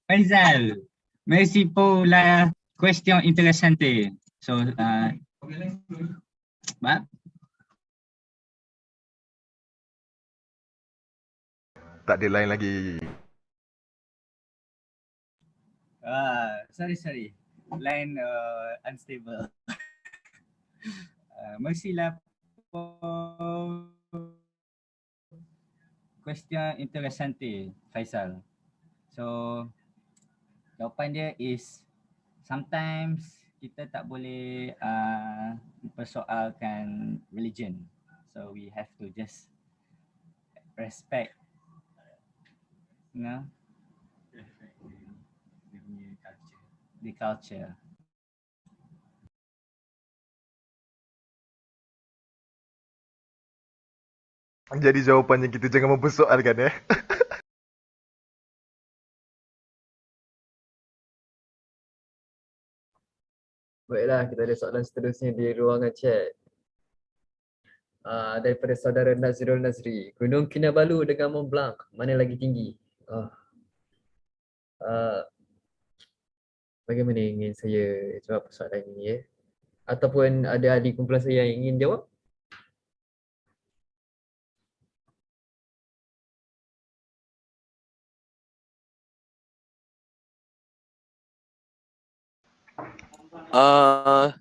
Faizal. Merci pour la question interessante. So, Tak ada line lagi. Sorry. Line unstable. Mestilah question interessante, Faisal. So, jawapan dia is sometimes kita tak boleh mempersoalkan religion. So, we have to just respect, you know, the culture. Jadi jawapannya kita jangan mempersoalkan Baiklah, kita ada soalan seterusnya di ruangan chat. Daripada saudara Nazirul Nazri. Gunung Kinabalu dengan Mont Blanc, mana lagi tinggi? Bagaimana ingin saya jawab soalan ini ya? Ataupun ada ahli kumpulan saya yang ingin jawab?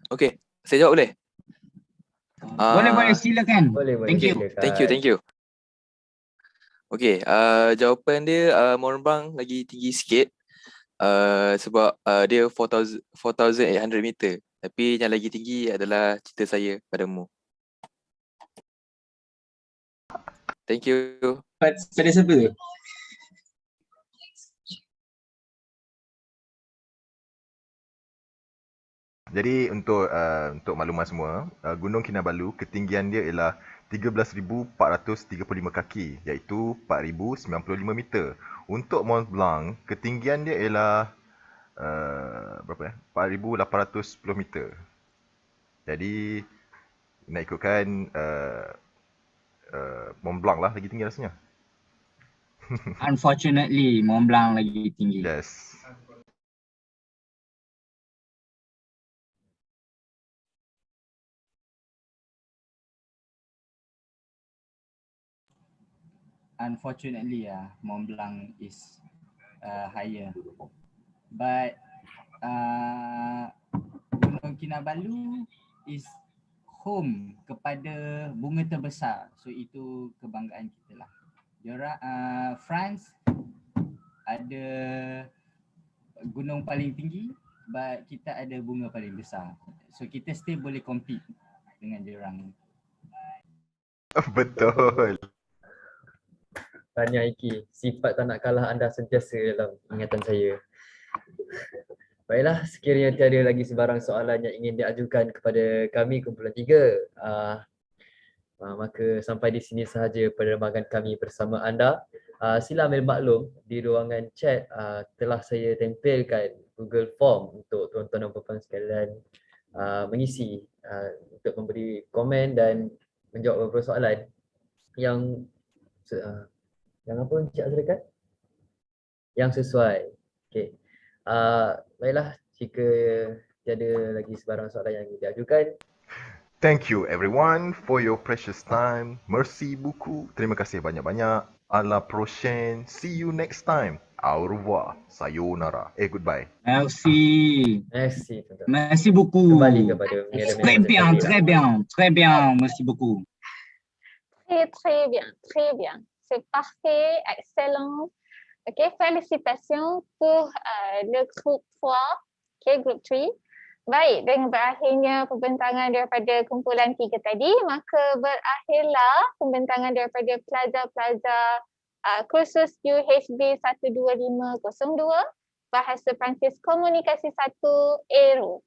Okay, saya jawab boleh? Boleh silakan. Thank you. Okay, jawapan dia Mont Blanc lagi tinggi sikit sebab dia 4,800 meter. Tapi yang lagi tinggi adalah cita saya padamu. Thank you. Pada siapa tu? Jadi untuk maklumat semua, Gunung Kinabalu ketinggian dia ialah 13,435 kaki iaitu 4,095 meter. Untuk Mont Blanc ketinggian dia ialah 4,810 meter. Jadi nak ikutkan Mont Blanc lah lagi tinggi rasanya. Unfortunately, Mont Blanc lagi tinggi. Yes. Unfortunately, Mont Blanc is higher. But Gunung Kinabalu is home kepada bunga terbesar. So itu kebanggaan kita lah. France ada gunung paling tinggi, but kita ada bunga paling besar. So kita still boleh compete dengan diorang. Betul. Tanya Iki, sifat tak nak kalah anda sentiasa dalam ingatan saya. Baiklah, sekiranya tiada lagi sebarang soalan yang ingin diajukan kepada kami kumpulan 3, maka sampai di sini sahaja penerbangan kami bersama anda. Sila ambil maklum di ruangan chat telah saya tempelkan Google Form untuk tuan-tuan dan puan-puan sekalian mengisi untuk memberi komen dan menjawab beberapa soalan yang apa Encik Azrikan? Yang sesuai. Okey. Baiklah, jika tiada lagi sebarang soalan yang diajukan. Thank you everyone for your precious time. Merci beaucoup. Terima kasih banyak-banyak. À la prochaine. See you next time. Au revoir. Sayonara. Goodbye. Merci. Merci beaucoup. Kembali kepada Très bien. Merci beaucoup. Très bien. c'est parfait, excellent. Ok, félicitations pour le groupe 3, ok, group 3. Baik, dengan berakhirnya pembentangan daripada kumpulan 3 tadi, maka berakhirlah pembentangan daripada pelajar-pelajar kursus UHB 12502, Bahasa Perancis Komunikasi 1 ERO.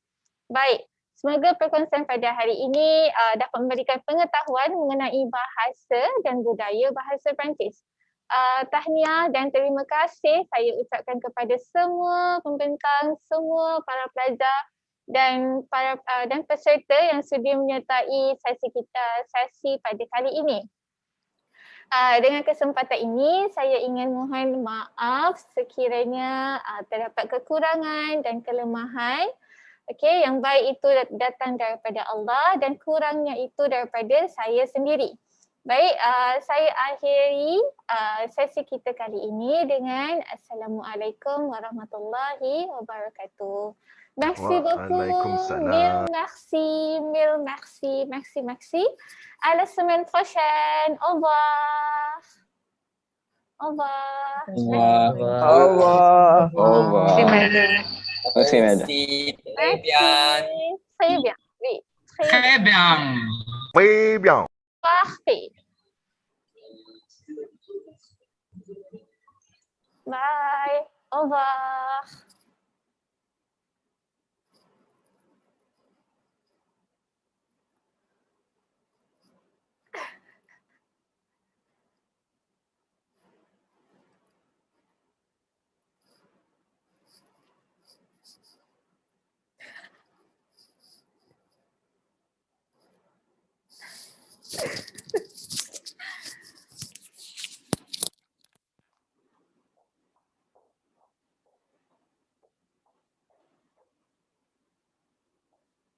Baik, semoga perkongsian pada hari ini dapat memberikan pengetahuan mengenai bahasa dan budaya bahasa Perancis. Tahniah dan terima kasih saya ucapkan kepada semua pembentang, semua para pelajar dan peserta yang sudi menyertai sesi pada kali ini. Dengan kesempatan ini saya ingin mohon maaf sekiranya terdapat kekurangan dan kelemahan. Okey, yang baik itu datang daripada Allah dan kurangnya itu daripada saya sendiri. Baik, saya akhiri sesi kita kali ini dengan Assalamualaikum warahmatullahi wabarakatuh. Merci beaucoup. Waalaikumsalam. Merci. À la semaine prochaine. Au revoir. Au revoir. Au revoir. Au revoir. Merci, madame. Très bien. Oui. Très bien. Très bien. Parfait. Bye. Au revoir.